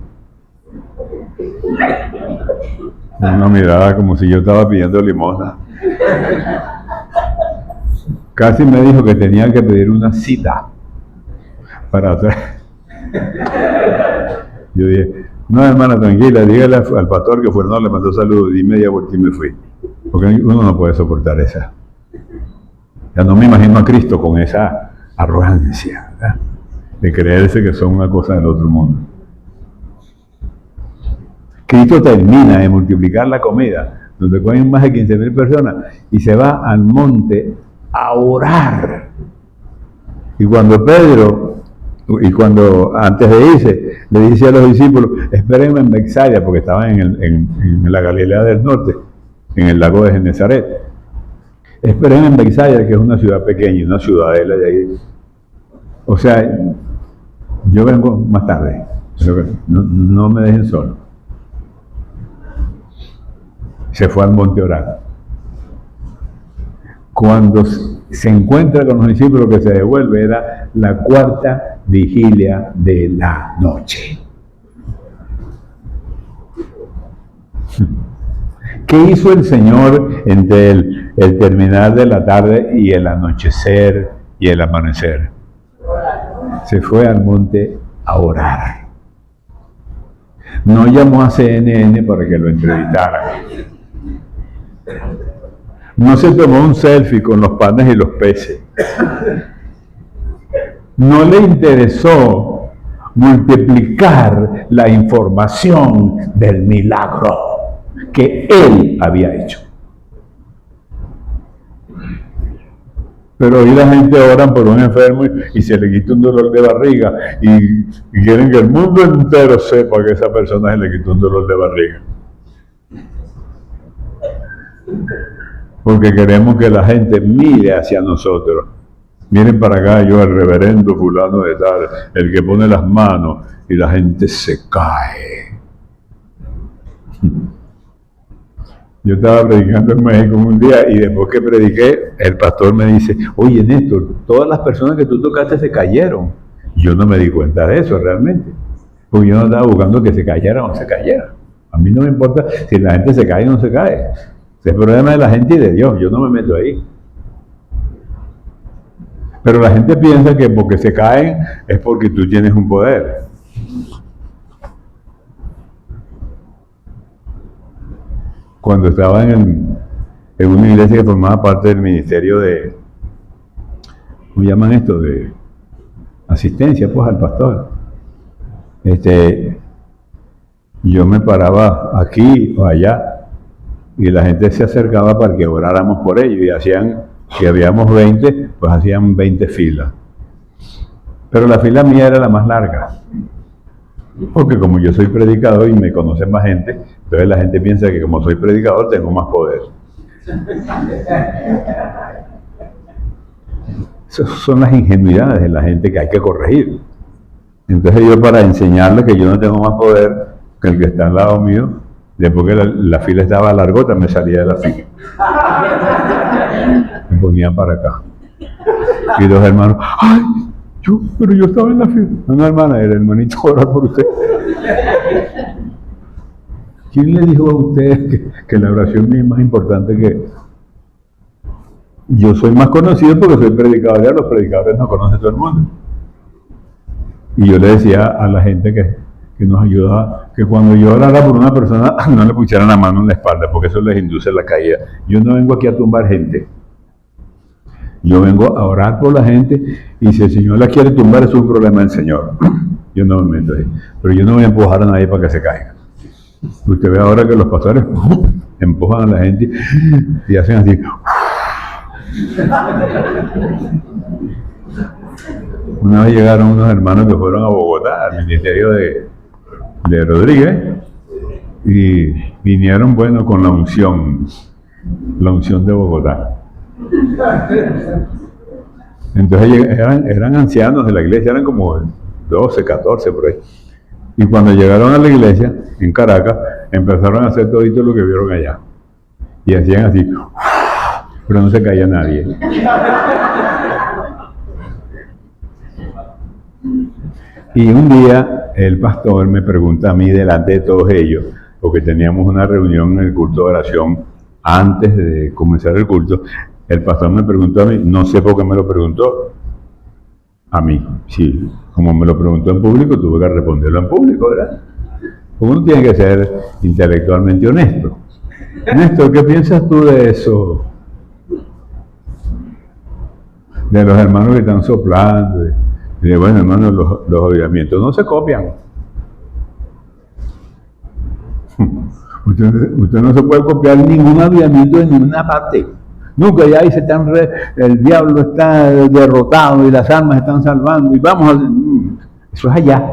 Una mirada como si yo estaba pidiendo limosna. Casi me dijo que tenía que pedir una cita para hacer. Yo dije, no, hermana, tranquila, dígale al pastor que Fernando le mandó saludos y media vuelta y me fui. Porque uno no puede soportar esa. Ya no me imagino a Cristo con esa arrogancia, ¿verdad? De creerse que son una cosa del otro mundo. Cristo termina de multiplicar la comida, donde comen más de 15,000 personas, y se va al monte a orar. Y cuando antes de irse, le dice a los discípulos, espérenme en Betsaida, porque estaban en la Galilea del Norte, en el lago de Genezaret. Espérenme en Betsaida, que es una ciudad pequeña, una ciudadela de ahí. O sea, yo vengo más tarde, pero no me dejen solo. Se fue al monte a orar. Cuando se encuentra con los discípulos que se devuelve, era la cuarta vigilia de la noche. ¿Qué hizo el Señor entre el terminar de la tarde y el anochecer y el amanecer? Se fue al monte a orar. No llamó a CNN para que lo entrevistaran. No se tomó un selfie con los panes y los peces. No le interesó multiplicar la información del milagro que él había hecho. Pero hoy la gente ora por un enfermo y se le quita un dolor de barriga y quieren que el mundo entero sepa que esa persona se le quitó un dolor de barriga. Porque queremos que la gente mire hacia nosotros. Miren para acá, yo, el reverendo fulano de tal, el que pone las manos y la gente se cae. Yo estaba predicando en México un día y después que prediqué, el pastor me dice, oye Néstor, todas las personas que tú tocaste se cayeron. Yo no me di cuenta de eso realmente, porque yo no estaba buscando que se cayeran o no se cayeran. A mí no me importa si la gente se cae o no se cae. Es el problema de la gente y de Dios, yo no me meto ahí. Pero la gente piensa que porque se caen es porque tú tienes un poder. Cuando estaba en una iglesia que formaba parte del ministerio de, ¿cómo llaman esto? De asistencia, pues, al pastor. Yo me paraba aquí o allá y la gente se acercaba para que oráramos por ellos y hacían, si habíamos 20, pues hacían 20 filas. Pero la fila mía era la más larga. Porque como yo soy predicador y me conoce más gente, entonces la gente piensa que como soy predicador tengo más poder. Esas son las ingenuidades de la gente que hay que corregir. Entonces yo, para enseñarles que yo no tengo más poder que el que está al lado mío, después que la fila estaba largota, me salía de la fila. Me ponía para acá. Y los hermanos, ¡ay! Pero yo estaba en la fila. Una hermana, el hermanito orar por usted. ¿Quién le dijo a usted que la oración mía es más importante que...? Yo soy más conocido porque soy predicador, ya los predicadores no conocen todo el mundo. Y yo le decía a la gente que nos ayudaba, que cuando yo orara por una persona, no le pusieran la mano en la espalda, porque eso les induce la caída. Yo no vengo aquí a tumbar gente. Yo vengo a orar por la gente, y si el Señor la quiere tumbar, es un problema del Señor. Yo no me meto ahí. Pero yo no voy a empujar a nadie para que se caiga. Usted ve ahora que los pastores empujan a la gente y hacen así. Una vez llegaron unos hermanos que fueron a Bogotá, al ministerio de Rodríguez, y vinieron, bueno, con la unción de Bogotá. Entonces eran ancianos de la iglesia, eran como 12, 14 por ahí. Y cuando llegaron a la iglesia, en Caracas, empezaron a hacer todito lo que vieron allá. Y hacían así, pero no se caía nadie. Y un día el pastor me pregunta a mí delante de todos ellos, porque teníamos una reunión en el culto de oración antes de comenzar el culto. El pastor me preguntó a mí, no sé por qué me lo preguntó a mí. Sí, como me lo preguntó en público, tuve que responderlo en público, ¿verdad? Uno tiene que ser intelectualmente honesto. Néstor, ¿qué piensas tú de eso? De los hermanos que están soplando. Y bueno, hermanos, los avivamientos no se copian. Usted no se puede copiar ningún avivamiento de ninguna parte. Nunca ya dice, el diablo está derrotado y las almas están salvando y vamos a... Eso es allá.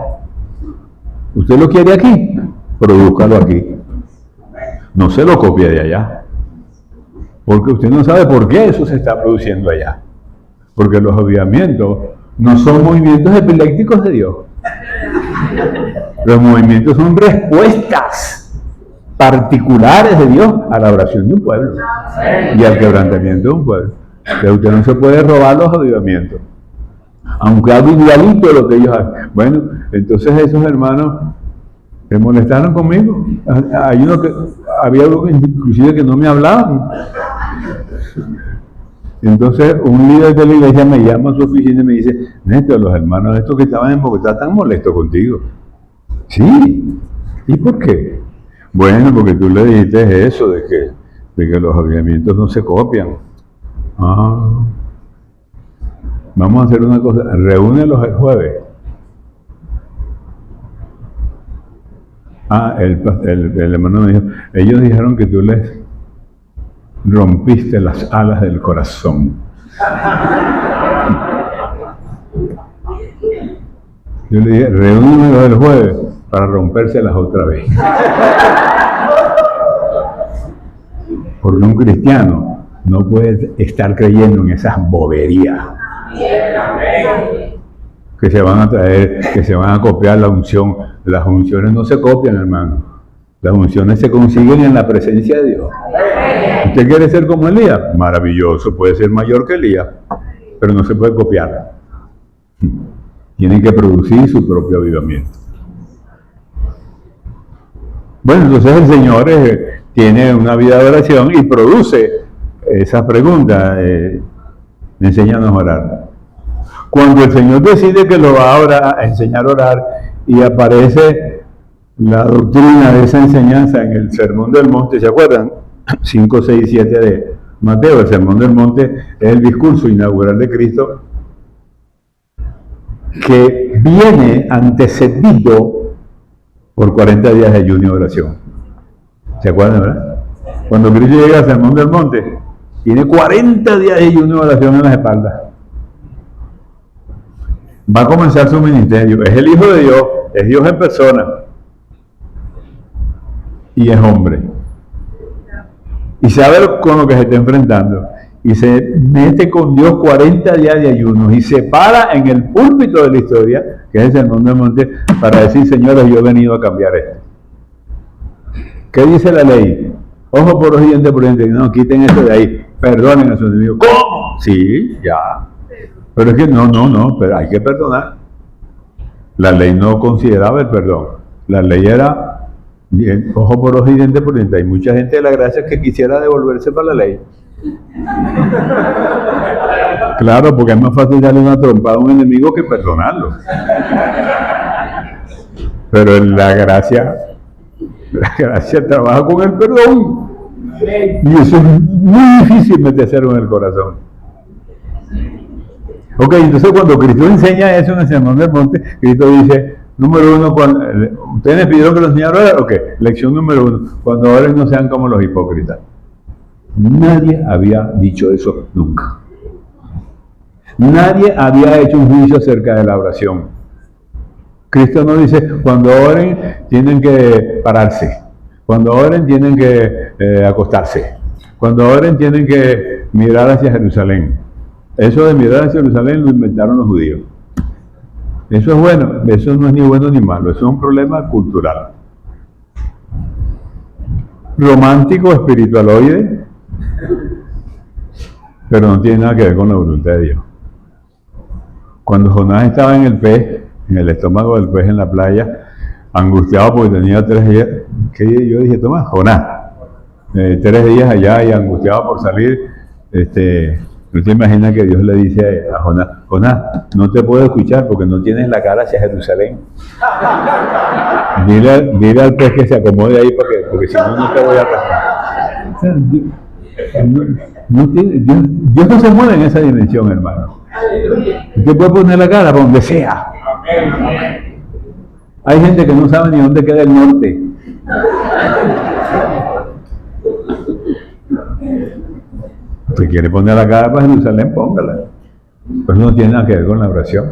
¿Usted lo quiere aquí? Produzcalo aquí. No se lo copie de allá. Porque usted no sabe por qué eso se está produciendo allá. Porque los avivamientos no son movimientos epilépticos de Dios. Los movimientos son respuestas particulares de Dios a la oración de un pueblo y al quebrantamiento de un pueblo. Pero usted no se puede robar los avivamientos, aunque haga igualito lo que ellos hacen. Bueno, entonces esos hermanos se molestaron conmigo. Había uno inclusive que no me hablaban. Entonces un líder de la iglesia me llama a su oficina y me dice, Néstor, los hermanos estos que estaban en Bogotá están molestos contigo. Sí. ¿Y por qué? Bueno, porque tú le dijiste eso, de que los avivamientos no se copian. Vamos a hacer una cosa, reúnelos el jueves. El hermano me dijo, ellos dijeron que tú les rompiste las alas del corazón. Yo le dije, reúnelos el jueves para rompérselas otra vez. Porque un cristiano no puede estar creyendo en esas boberías que se van a traer, que se van a copiar la unción. Las unciones no se copian, hermano. Las unciones se consiguen en la presencia de Dios. ¿Usted quiere ser como Elías? Maravilloso, puede ser mayor que Elías, pero no se puede copiar. Tiene que producir su propio avivamiento. Bueno, entonces el Señor tiene una vida de oración y produce esas preguntas. Enséñanos a orar. Cuando el Señor decide que lo va a enseñar a orar y aparece la doctrina de esa enseñanza en el Sermón del Monte, ¿se acuerdan? 5, 6, 7 de Mateo. El Sermón del Monte es el discurso inaugural de Cristo que viene antecedido por 40 días de ayuno y oración. ¿Se acuerdan, verdad? Cuando Cristo llega al Sermón del Monte, tiene 40 días de ayuno y oración en las espaldas. Va a comenzar su ministerio. Es el Hijo de Dios, es Dios en persona. Y es hombre. Y sabe con lo que se está enfrentando. Y se mete con Dios 40 días de ayuno y se para en el púlpito de la historia, que es el Sermón del Monte, para decir, señores, yo he venido a cambiar esto. ¿Qué dice la ley? Ojo por ojo y diente por diente. No, quiten eso de ahí. Perdonen a sus enemigos. ¿Cómo? Sí, ya. Pero es que no, pero hay que perdonar. La ley no consideraba el perdón. La ley era bien, ojo por ojo y diente por diente. Hay mucha gente de la gracia que quisiera devolverse para la ley. Claro, porque es más fácil darle una trompada a un enemigo que perdonarlo. Pero en la gracia trabaja con el perdón. Y eso es muy difícil metérselo en el corazón. Ok, entonces cuando Cristo enseña eso en el Sermón del Monte, Cristo dice, número uno, ustedes me pidieron que lo enseñara a orar, ok, lección número uno, cuando oren no sean como los hipócritas. Nadie había dicho eso nunca. Nadie había hecho un juicio acerca de la oración. Cristo no dice, cuando oren tienen que pararse, cuando oren tienen que acostarse, cuando oren tienen que mirar hacia Jerusalén. Eso de mirar hacia Jerusalén lo inventaron los judíos. Eso es bueno, eso no es ni bueno ni malo, eso es un problema cultural. Romántico, espiritualoide, pero no tiene nada que ver con la voluntad de Dios. Cuando Jonás estaba en el pez, en el estómago del pez en la playa, angustiado porque tenía 3 días, que yo dije, toma, Jonás, 3 días allá y angustiado por salir, ¿no te imaginas que Dios le dice a Jonás, Jonás, no te puedo escuchar porque no tienes la cara hacia Jerusalén? Dile al pez que se acomode ahí porque si no, no te voy a arrastrar. O sea, Dios no se mueve en esa dimensión, hermano. Usted puede poner la cara para donde sea. Hay gente que no sabe ni dónde queda el norte. Si quiere poner la cara para Jerusalén, póngala. Pues no tiene nada que ver con la oración.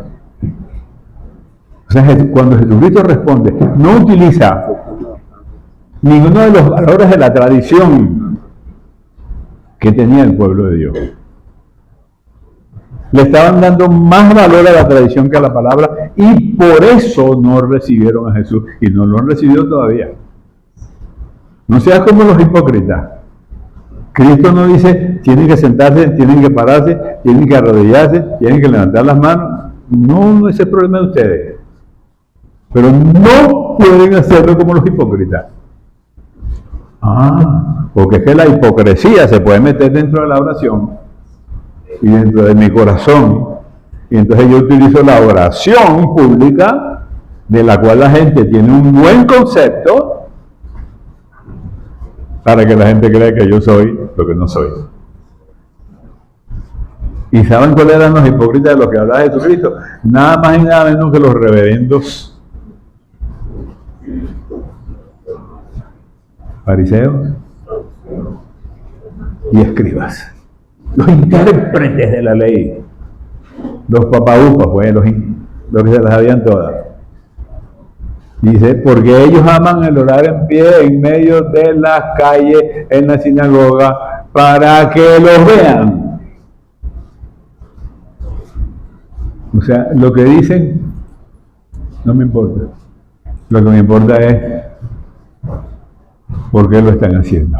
O sea, cuando Jesucristo responde, no utiliza ninguno de los valores de la tradición que tenía el pueblo de Dios. Le estaban dando más valor a la tradición que a la palabra y por eso no recibieron a Jesús y no lo han recibido todavía. No seas como los hipócritas. Cristo no dice, tienen que sentarse, tienen que pararse, tienen que arrodillarse, tienen que levantar las manos. No, ese es el problema de ustedes. Pero no pueden hacerlo como los hipócritas. Porque es que la hipocresía se puede meter dentro de la oración y dentro de mi corazón. Y entonces yo utilizo la oración pública, de la cual la gente tiene un buen concepto, para que la gente crea que yo soy lo que no soy. ¿Y saben cuáles eran los hipócritas de los que hablaba Jesucristo? Nada más y nada menos que los reverendos fariseos y escribas, los intérpretes de la ley, los papaupas, pues, los que se las habían todas. Dice, porque ellos aman el orar en pie en medio de las calles, en la sinagoga, para que los vean. O sea, lo que dicen no me importa. Lo que me importa es por qué lo están haciendo.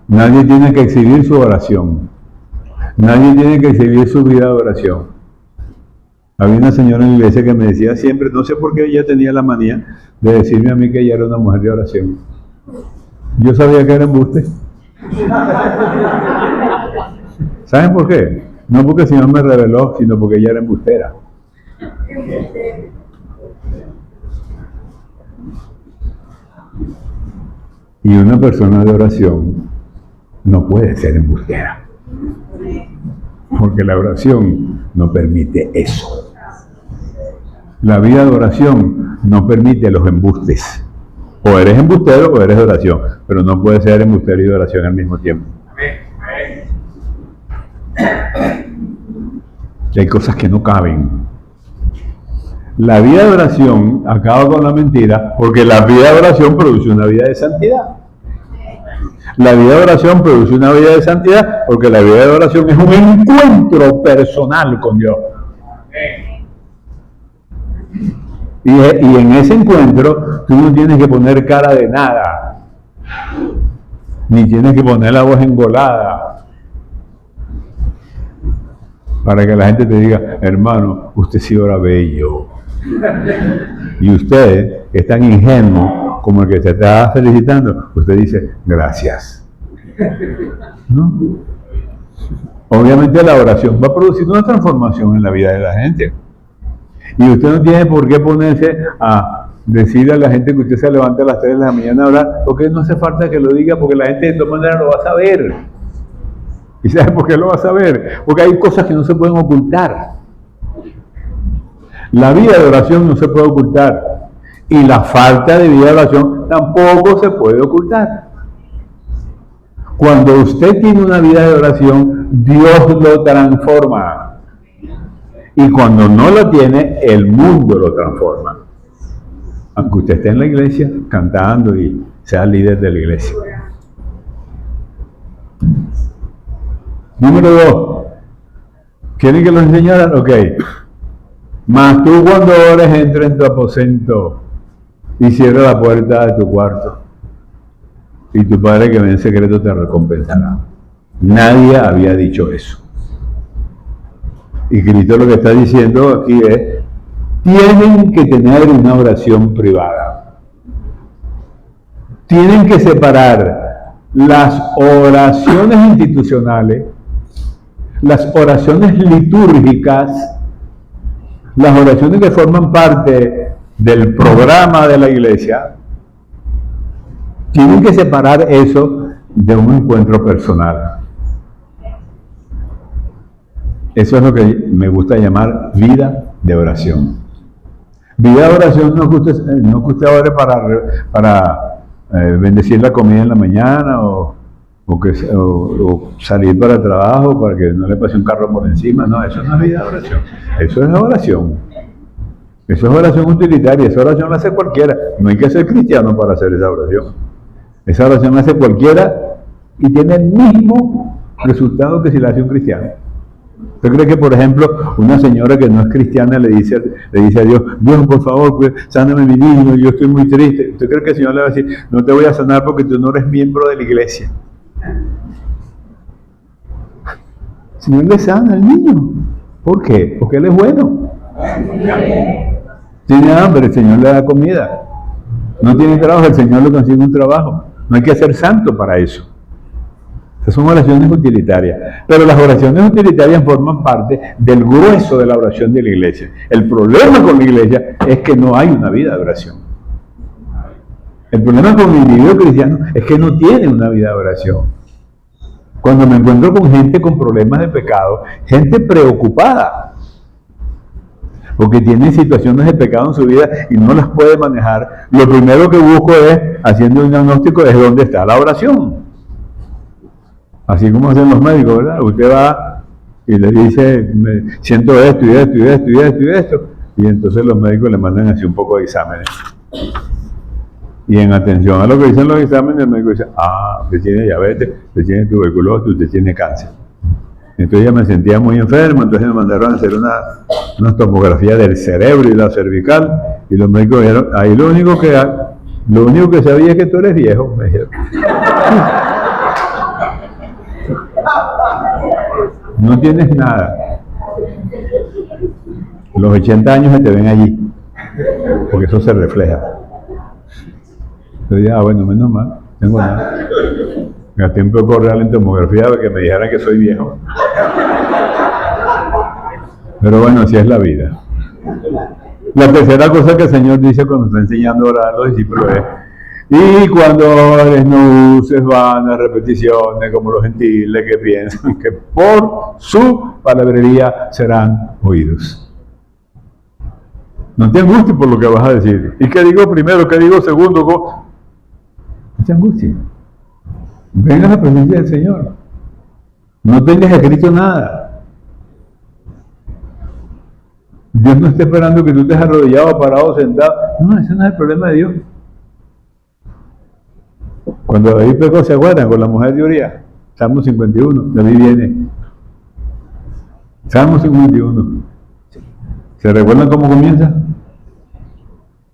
Nadie tiene que exhibir su oración. Nadie tiene que exhibir su vida de oración. Había una señora en la iglesia que me decía siempre, no sé por qué ella tenía la manía de decirme a mí que ella era una mujer de oración. Yo sabía que era embuste. ¿Saben por qué? No porque el Señor me reveló, sino porque ella era embustera. Y una persona de oración no puede ser embustera. Porque la oración no permite eso. La vida de oración no permite los embustes. O eres embustero o eres de oración, pero no puedes ser embustero y de oración al mismo tiempo. Y hay cosas que no caben. La vida de oración acaba con la mentira, porque la vida de oración produce una vida de santidad. La vida de oración produce una vida de santidad, porque la vida de oración es un encuentro personal con Dios. Y en ese encuentro tú no tienes que poner cara de nada, ni tienes que poner la voz engolada, para que la gente te diga, hermano, usted sí ora bello. Y usted, que es tan ingenuo como el que te está felicitando, usted dice, gracias. ¿No? Obviamente la oración va a producir una transformación en la vida de la gente. Y usted no tiene por qué ponerse a decirle a la gente que usted se levanta a las 3 de la mañana a orar, porque no hace falta que lo diga, porque la gente de todas maneras lo va a saber. ¿Y sabe por qué lo va a saber? Porque hay cosas que no se pueden ocultar. La vida de oración no se puede ocultar. Y la falta de vida de oración tampoco se puede ocultar. Cuando usted tiene una vida de oración, Dios lo transforma. Y cuando no lo tiene, el mundo lo transforma. Aunque usted esté en la iglesia cantando y sea líder de la iglesia. Número 2. ¿Quieren que lo enseñaran? Ok. Mas tú cuando ores entra en tu aposento y cierra la puerta de tu cuarto. Y tu Padre que ve en secreto te recompensará. Nadie había dicho eso. Y Cristo lo que está diciendo aquí es, tienen que tener una oración privada. Tienen que separar las oraciones institucionales, las oraciones litúrgicas, las oraciones que forman parte del programa de la iglesia. Tienen que separar eso de un encuentro personal. Eso es lo que me gusta llamar vida de oración. Vida de oración no es que usted ore para bendecir la comida en la mañana o salir para el trabajo para que no le pase un carro por encima. No, eso no es vida de oración. Eso es oración. Eso es oración utilitaria. Esa oración la hace cualquiera. No hay que ser cristiano para hacer esa oración. Esa oración la hace cualquiera y tiene el mismo resultado que si la hace un cristiano. ¿Usted cree que, por ejemplo, una señora que no es cristiana le dice a Dios, Dios, por favor, pues, sáname mi niño, yo estoy muy triste? ¿Usted cree que el Señor le va a decir, no te voy a sanar porque tú no eres miembro de la iglesia? El Señor le sana al niño. ¿Por qué? Porque Él es bueno. Tiene hambre, el Señor le da comida. No tiene trabajo, el Señor le consigue un trabajo. No hay que ser santo para eso. Esas son oraciones utilitarias. Pero las oraciones utilitarias forman parte del grueso de la oración de la iglesia. El problema con la iglesia es que no hay una vida de oración. El problema con el individuo cristiano es que no tiene una vida de oración. Cuando me encuentro con gente con problemas de pecado, gente preocupada, porque tiene situaciones de pecado en su vida y no las puede manejar, lo primero que busco es, haciendo un diagnóstico, es dónde está la oración. Así como hacen los médicos, ¿verdad? Usted va y le dice, siento esto y esto y esto y esto y esto, y entonces los médicos le mandan así un poco de exámenes. Y en atención a lo que dicen los exámenes, el médico dice, usted tiene diabetes, usted tiene tuberculosis, usted tiene cáncer. Entonces ya me sentía muy enfermo, entonces me mandaron a hacer una tomografía del cerebro y la cervical, y los médicos dijeron, ahí lo único que sabía es que tú eres viejo, me dijeron. No tienes nada. Los 80 años se te ven allí, porque eso se refleja. Entonces, bueno, menos mal, tengo nada. Gasté un poco real en tomografía para que me dijeran que soy viejo. Pero bueno, así es la vida. La tercera cosa que el Señor dice cuando está enseñando a orar a los discípulos es, y cuando ores no uses vanas repeticiones como los gentiles que piensan que por su palabrería serán oídos. No te angusties por lo que vas a decir. ¿Y qué digo primero? ¿Qué digo segundo? No te angusties. Ven a la presencia del Señor. No tengas escrito nada. Dios no está esperando que tú estés arrodillado, parado, sentado. No, ese no es el problema de Dios. Cuando David pecó, ¿se acuerdan? Con la mujer de Urías. Salmo 51. David viene. Salmo 51. ¿Se recuerdan cómo comienza?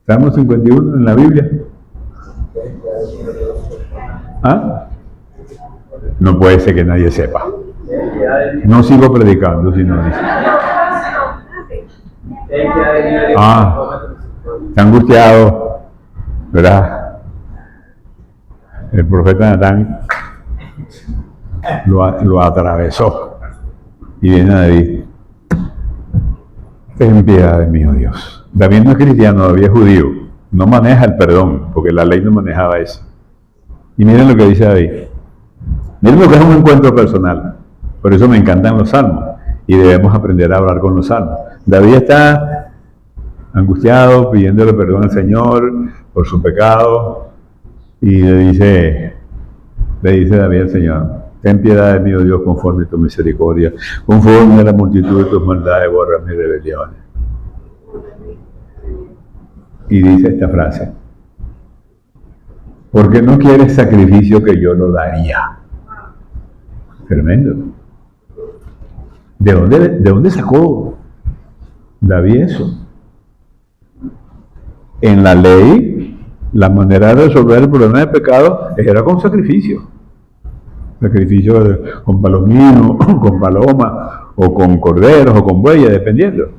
Salmo 51 en la Biblia. ¿Ah? No puede ser que nadie sepa. No sigo predicando si no dice. Está angustiado, ¿verdad? El profeta Natán lo atravesó y viene a David. Ten piedad de mí, oh Dios. David no es cristiano, David es judío. No maneja el perdón, porque la ley no manejaba eso. Y miren lo que dice David. Miren lo que es un encuentro personal. Por eso me encantan los salmos. Y debemos aprender a hablar con los salmos. David está angustiado, pidiéndole perdón al Señor por su pecado. Y le dice David al Señor, ten piedad de mí, oh Dios, conforme a tu misericordia, conforme a la multitud de tus maldades, borra mis rebeliones. Y dice esta frase, porque no quieres sacrificio que yo no daría. Tremendo. ¿De dónde sacó David eso? En la ley, la manera de resolver el problema de pecado era con sacrificio. Sacrificio con palomino, con paloma, o con corderos, o con bueyes, dependiendo.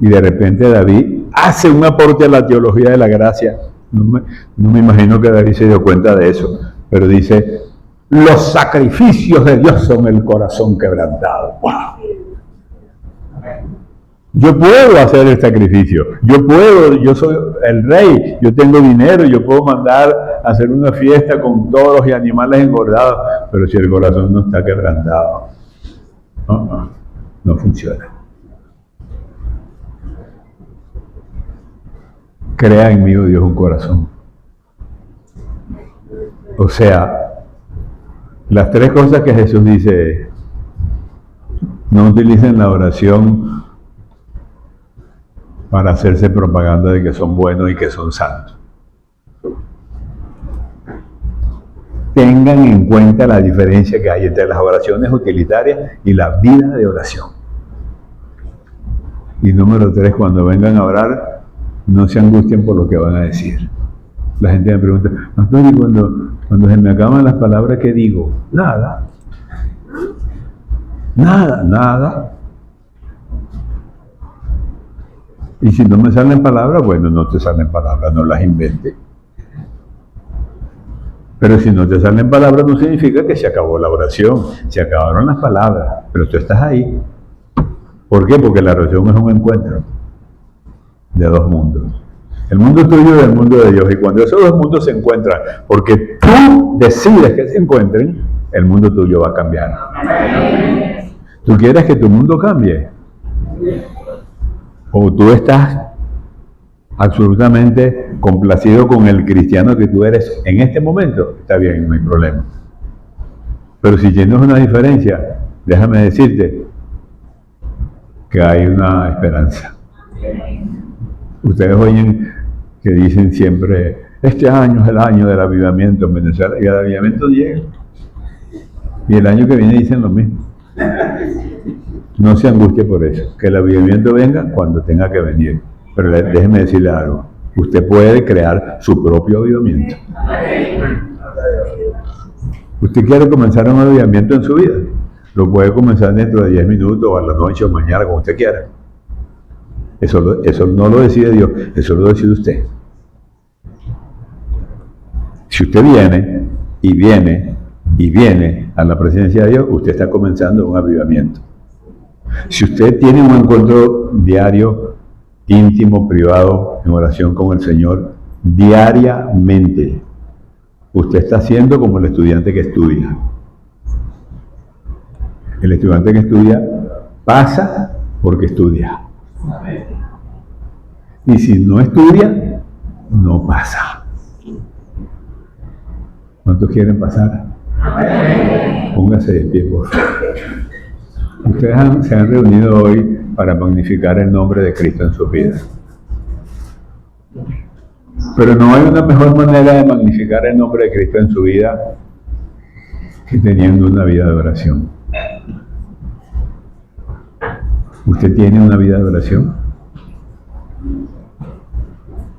Y de repente David hace un aporte a la teología de la gracia. No me imagino que David se dio cuenta de eso, pero dice, los sacrificios de Dios son el corazón quebrantado. ¡Wow! Yo puedo hacer el sacrificio, yo soy el rey, yo tengo dinero, yo puedo mandar a hacer una fiesta con toros y animales engordados, pero si el corazón no está quebrantado, no funciona. Crea en mí, oh Dios, un corazón. O sea, las tres cosas que Jesús dice, no utilicen la oración para hacerse propaganda de que son buenos y que son santos. Tengan en cuenta la diferencia que hay entre las oraciones utilitarias y la vida de oración. Y número 3, cuando vengan a orar, no se angustien por lo que van a decir. La gente me pregunta, Antonio, cuando se me acaban las palabras, ¿qué digo? Nada. Y si no me salen palabras, bueno, no te salen palabras, no las inventes. Pero si no te salen palabras, no significa que se acabó la oración, se acabaron las palabras, pero tú estás ahí. ¿Por qué? Porque la oración es un encuentro de dos mundos. El mundo tuyo y el mundo de Dios. Y cuando esos dos mundos se encuentran, porque tú decides que se encuentren, el mundo tuyo va a cambiar. ¿Tú quieres que tu mundo cambie? ¿O tú estás absolutamente complacido con el cristiano que tú eres en este momento? Está bien, no hay problema. Pero si tienes una diferencia, déjame decirte que hay una esperanza. Ustedes oyen que dicen siempre, este año es el año del avivamiento en Venezuela, y el avivamiento llega. Y el año que viene dicen lo mismo. No se angustie por eso, que el avivamiento venga cuando tenga que venir. Pero déjeme decirle algo, usted puede crear su propio avivamiento. Usted quiere comenzar un avivamiento en su vida, lo puede comenzar dentro de 10 minutos, o a la noche, o mañana, como usted quiera. Eso no lo decide Dios, eso lo decide usted. Si usted viene a la presencia de Dios, usted está comenzando un avivamiento. Si usted tiene un encuentro diario, íntimo, privado, en oración con el Señor, diariamente, usted está haciendo como el estudiante que estudia. El estudiante que estudia pasa porque estudia. Y si no estudia, no pasa. ¿Cuántos quieren pasar? Póngase de pie, por favor. Ustedes se han reunido hoy para magnificar el nombre de Cristo en sus vidas. Pero no hay una mejor manera de magnificar el nombre de Cristo en su vida que teniendo una vida de oración. ¿Usted tiene una vida de oración?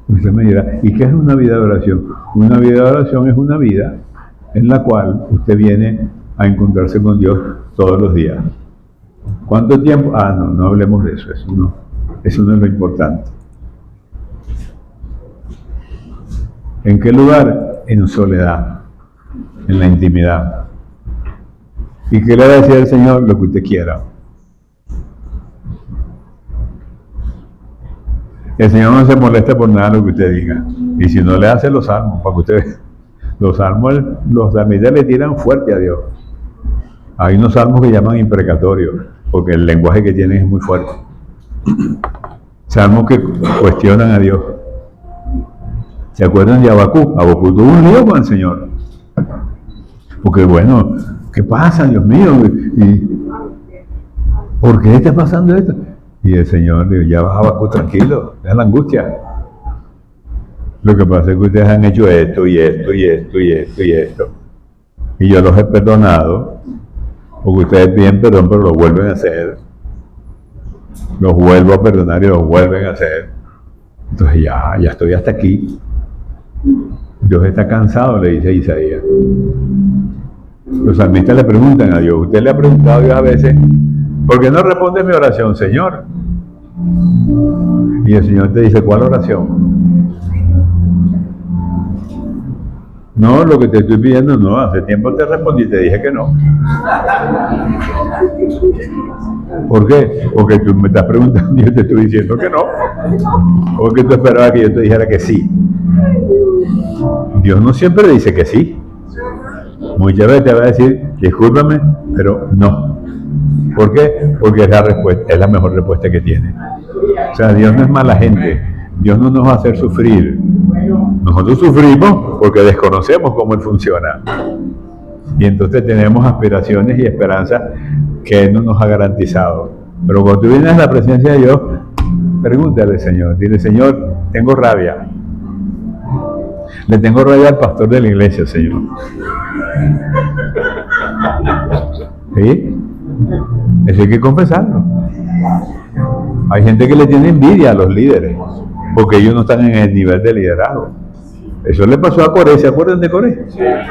Usted me dirá, ¿y qué es una vida de oración? Una vida de oración es una vida en la cual usted viene a encontrarse con Dios todos los días. ¿Cuánto tiempo? No hablemos de eso, eso no es lo importante. ¿En qué lugar? En soledad, en la intimidad. ¿Y qué le va a decir al Señor? Lo que usted quiera. El Señor no se molesta por nada lo que usted diga. Y si no le hace los salmos, para que usted vea. Los salmos, los salmistas le tiran fuerte a Dios. Hay unos salmos que llaman imprecatorios, porque el lenguaje que tienen es muy fuerte. Salmos que cuestionan a Dios. ¿Se acuerdan de Habacuc? Habacuc tuvo un lío con el Señor. Porque bueno, ¿qué pasa, Dios mío? ¿Por qué está pasando esto? Y el Señor le dijo, ya va Habacuc, tranquilo, deja la angustia. Lo que pasa es que ustedes han hecho esto y esto y esto y esto y esto. Y yo los he perdonado Porque ustedes piden perdón, pero lo vuelven a hacer. Los vuelvo a perdonar y los vuelven a hacer. Entonces ya estoy hasta aquí. Dios está cansado, le dice Isaías. Los salmistas le preguntan a Dios, usted le ha preguntado a Dios a veces, ¿por qué no responde mi oración, Señor? Y el Señor te dice, ¿cuál oración? No, lo que te estoy pidiendo no, hace tiempo te respondí y te dije que no. ¿Por qué? Porque tú me estás preguntando y yo te estoy diciendo que no. Porque tú esperabas que yo te dijera que sí. Dios no siempre dice que sí. Muchas veces te va a decir, discúlpame, pero no. ¿Por qué? Porque es la mejor respuesta que tiene. O sea, Dios no es mala gente. Dios no nos va a hacer sufrir. Nosotros sufrimos porque desconocemos cómo Él funciona. Y entonces tenemos aspiraciones y esperanzas que Él no nos ha garantizado. Pero cuando tú vienes a la presencia de Dios, pregúntale al Señor. Dile, Señor, tengo rabia. Le tengo rabia al pastor de la iglesia, Señor. ¿Sí? Eso hay que confesarlo. Hay gente que le tiene envidia a los líderes, porque ellos no están en el nivel de liderazgo. Eso le pasó a Coré, ¿se acuerdan de Coré?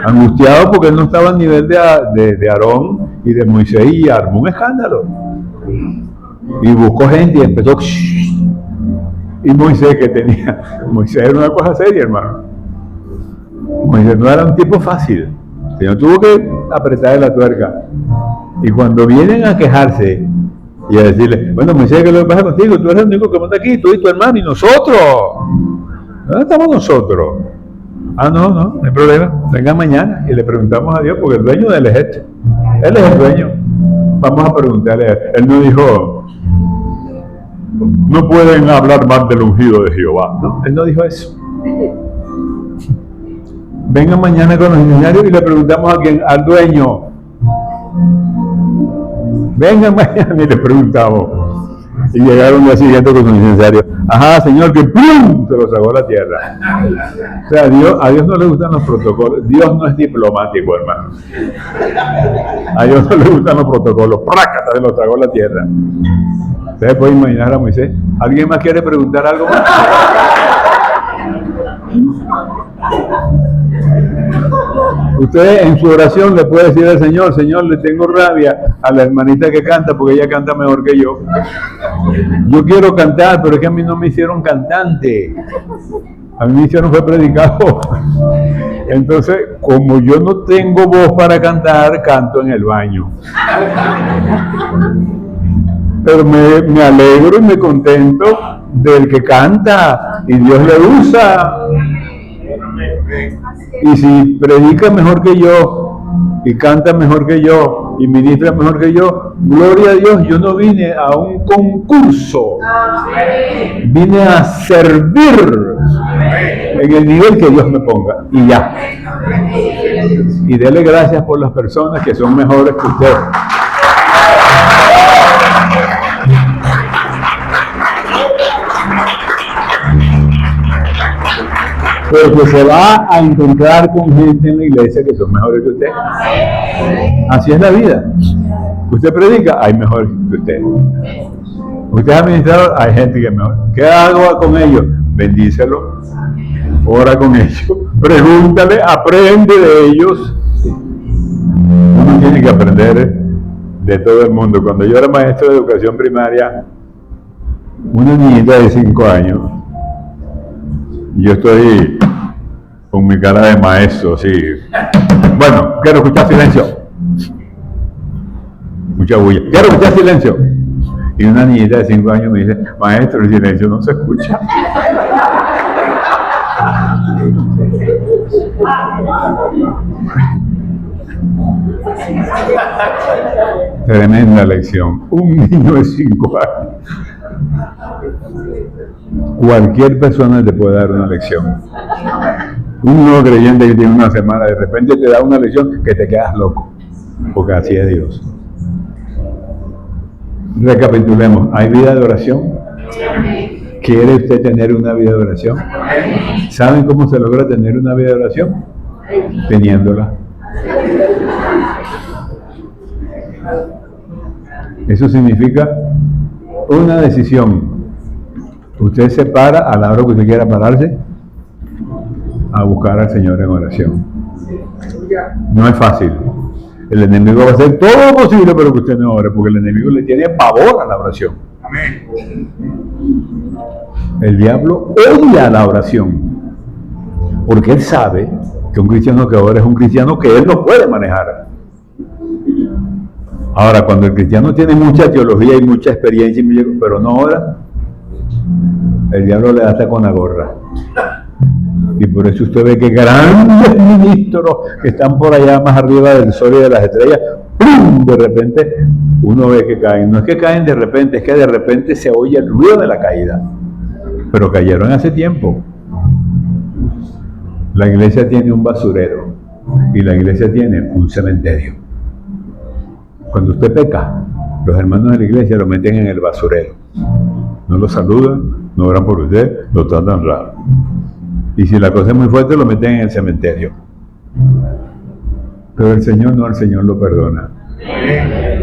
Angustiado porque él no estaba al nivel de Aarón y de Moisés y armó un escándalo. Y buscó gente y empezó... Y Moisés Moisés era una cosa seria, hermano. Moisés no era un tipo fácil. El Señor tuvo que apretarle la tuerca. Y cuando vienen a quejarse y a decirle, bueno, Moisés, ¿qué es lo que pasa contigo? Tú eres el único que manda aquí, tú y tu hermano, y nosotros. ¿Dónde estamos nosotros? Ah, no hay problema. Venga mañana y le preguntamos a Dios, porque el dueño de él es este. Él es el dueño. Vamos a preguntarle a él. Él no dijo, no pueden hablar más del ungido de Jehová. No, él no dijo eso. Vengan mañana con los incendiarios y le preguntamos a quién, al dueño. Vengan mañana y le preguntamos. Y llegaron el día siguiente con los incendiarios. Ajá, Señor, que ¡pum! Se lo sacó a la tierra. O sea, a Dios no le gustan los protocolos. Dios no es diplomático, hermano. A Dios no le gustan los protocolos. ¡Prácata! Se lo tragó a la tierra. Ustedes pueden imaginar a Moisés. ¿Alguien más quiere preguntar algo más? Usted en su oración le puede decir al Señor, Señor, le tengo rabia a la hermanita que canta porque ella canta mejor que yo. Yo quiero cantar, pero es que a mí no me hicieron cantante. A mí me hicieron fue predicador. Entonces, como yo no tengo voz para cantar, canto en el baño. Pero me alegro y me contento del que canta y Dios le usa. Y si predica mejor que yo y canta mejor que yo y ministra mejor que yo, gloria a Dios, yo no vine a un concurso, vine a servir en el nivel que Dios me ponga y ya. Y dele gracias por las personas que son mejores que usted. Porque se va a encontrar con gente en la iglesia que son mejores que usted. Así es la vida. Usted predica, hay mejores que usted. Usted es administrador, hay gente que es mejor. ¿Qué hago con ellos? Bendícelo, ora con ellos, pregúntale, aprende de ellos. Uno tiene que aprender de todo el mundo. Cuando yo era maestro de educación primaria, una niñita de 5 años, yo estoy con mi cara de maestro, sí. Bueno, quiero escuchar silencio. Mucha bulla. Quiero escuchar silencio. Y una niñita de 5 años me dice, maestro, el silencio no se escucha. Tremenda lección. Un niño de 5 años. Cualquier persona te puede dar una lección. Un nuevo creyente que tiene una semana, de repente te da una lección que te quedas loco, porque así es Dios. Recapitulemos, ¿hay vida de oración? ¿Quiere usted tener una vida de oración? ¿Saben cómo se logra tener una vida de oración? Teniéndola. Eso significa una decisión. Usted se para a la hora que usted quiera pararse a buscar al Señor en oración. No es fácil. El enemigo va a hacer todo lo posible para que usted no ore, porque el enemigo le tiene pavor a la oración. El diablo odia la oración, porque él sabe que un cristiano que ora es un cristiano que él no puede manejar. Ahora, cuando el cristiano tiene mucha teología y mucha experiencia, pero no ora, el diablo le da hasta con la gorra. Y por eso usted ve que grandes ministros que están por allá más arriba del sol y de las estrellas, ¡pum!, de repente uno ve que caen. No es que caen de repente, es que de repente se oye el ruido de la caída. Pero cayeron hace tiempo. La iglesia tiene un basurero y la iglesia tiene un cementerio. Cuando usted peca, los hermanos de la iglesia lo meten en el basurero. No lo saludan, no oran por usted, lo tratan raro. Y si la cosa es muy fuerte, lo meten en el cementerio. Pero el Señor no, el Señor lo perdona.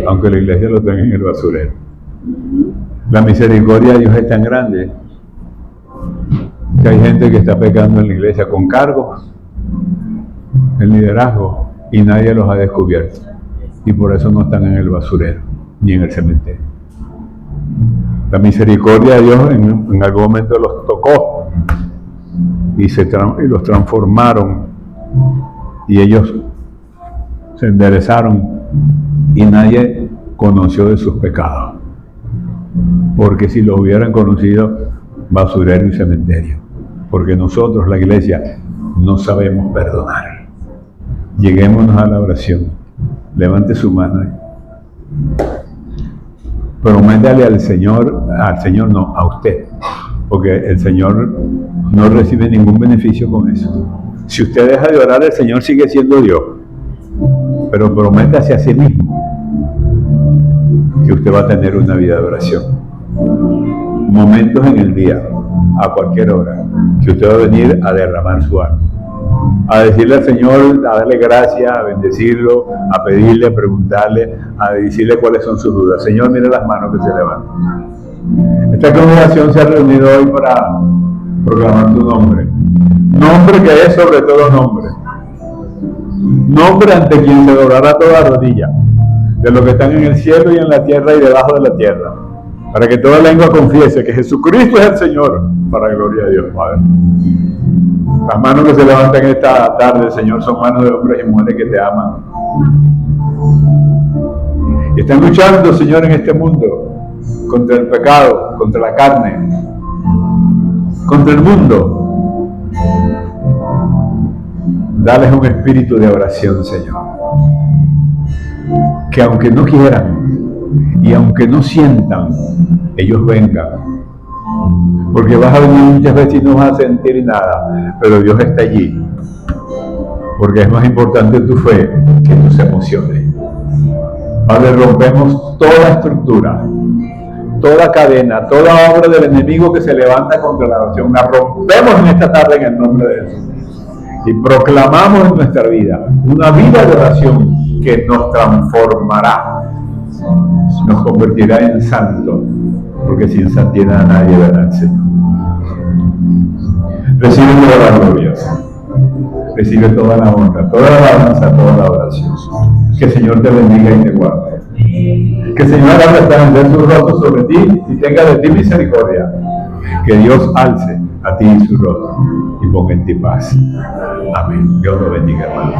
Aunque la iglesia lo tenga en el basurero. La misericordia de Dios es tan grande que hay gente que está pecando en la iglesia con cargos, en liderazgo, y nadie los ha descubierto. Y por eso no están en el basurero, ni en el cementerio. La misericordia de Dios en algún momento los tocó y los transformaron, y ellos se enderezaron y nadie conoció de sus pecados, porque si los hubieran conocido, basurero y cementerio, porque nosotros, la iglesia, no sabemos perdonar. Lleguémonos a la oración. Levante su mano. Prométale al Señor no, a usted, porque el Señor no recibe ningún beneficio con eso. Si usted deja de orar, el Señor sigue siendo Dios, pero prométase a sí mismo que usted va a tener una vida de oración. Momentos en el día, a cualquier hora, que usted va a venir a derramar su alma, a decirle al Señor, a darle gracias, a bendecirlo, a pedirle, a preguntarle, a decirle cuáles son sus dudas. Señor, mire las manos que se levantan. Esta congregación se ha reunido hoy para proclamar tu nombre. Nombre que es sobre todo nombre. Nombre ante quien se doblará toda rodilla, de los que están en el cielo y en la tierra y debajo de la tierra, para que toda lengua confiese que Jesucristo es el Señor, para la gloria de Dios Padre. Las manos que se levantan esta tarde, Señor, son manos de hombres y mujeres que te aman. Y están luchando, Señor, en este mundo, contra el pecado, contra la carne, contra el mundo. Dales un espíritu de oración, Señor. Que aunque no quieran y aunque no sientan, ellos vengan. Porque vas a venir muchas veces y no vas a sentir nada, pero Dios está allí. Porque es más importante tu fe que tus emociones. Padre, rompemos toda estructura, toda cadena, toda obra del enemigo que se levanta contra la oración. La rompemos en esta tarde en el nombre de Jesús. Y proclamamos en nuestra vida una vida de oración que nos transformará, nos convertirá en santos, porque sin santidad nadie verá al Señor. Recibe toda la gloria, recibe toda la honra, toda la alabanza, toda la oración. Que el Señor te bendiga y te guarde. Que el Señor haga resplandecer su rostro sobre ti y tenga de ti misericordia. Que Dios alce a ti su rostro y ponga en ti paz. Amén. Dios lo bendiga, hermano.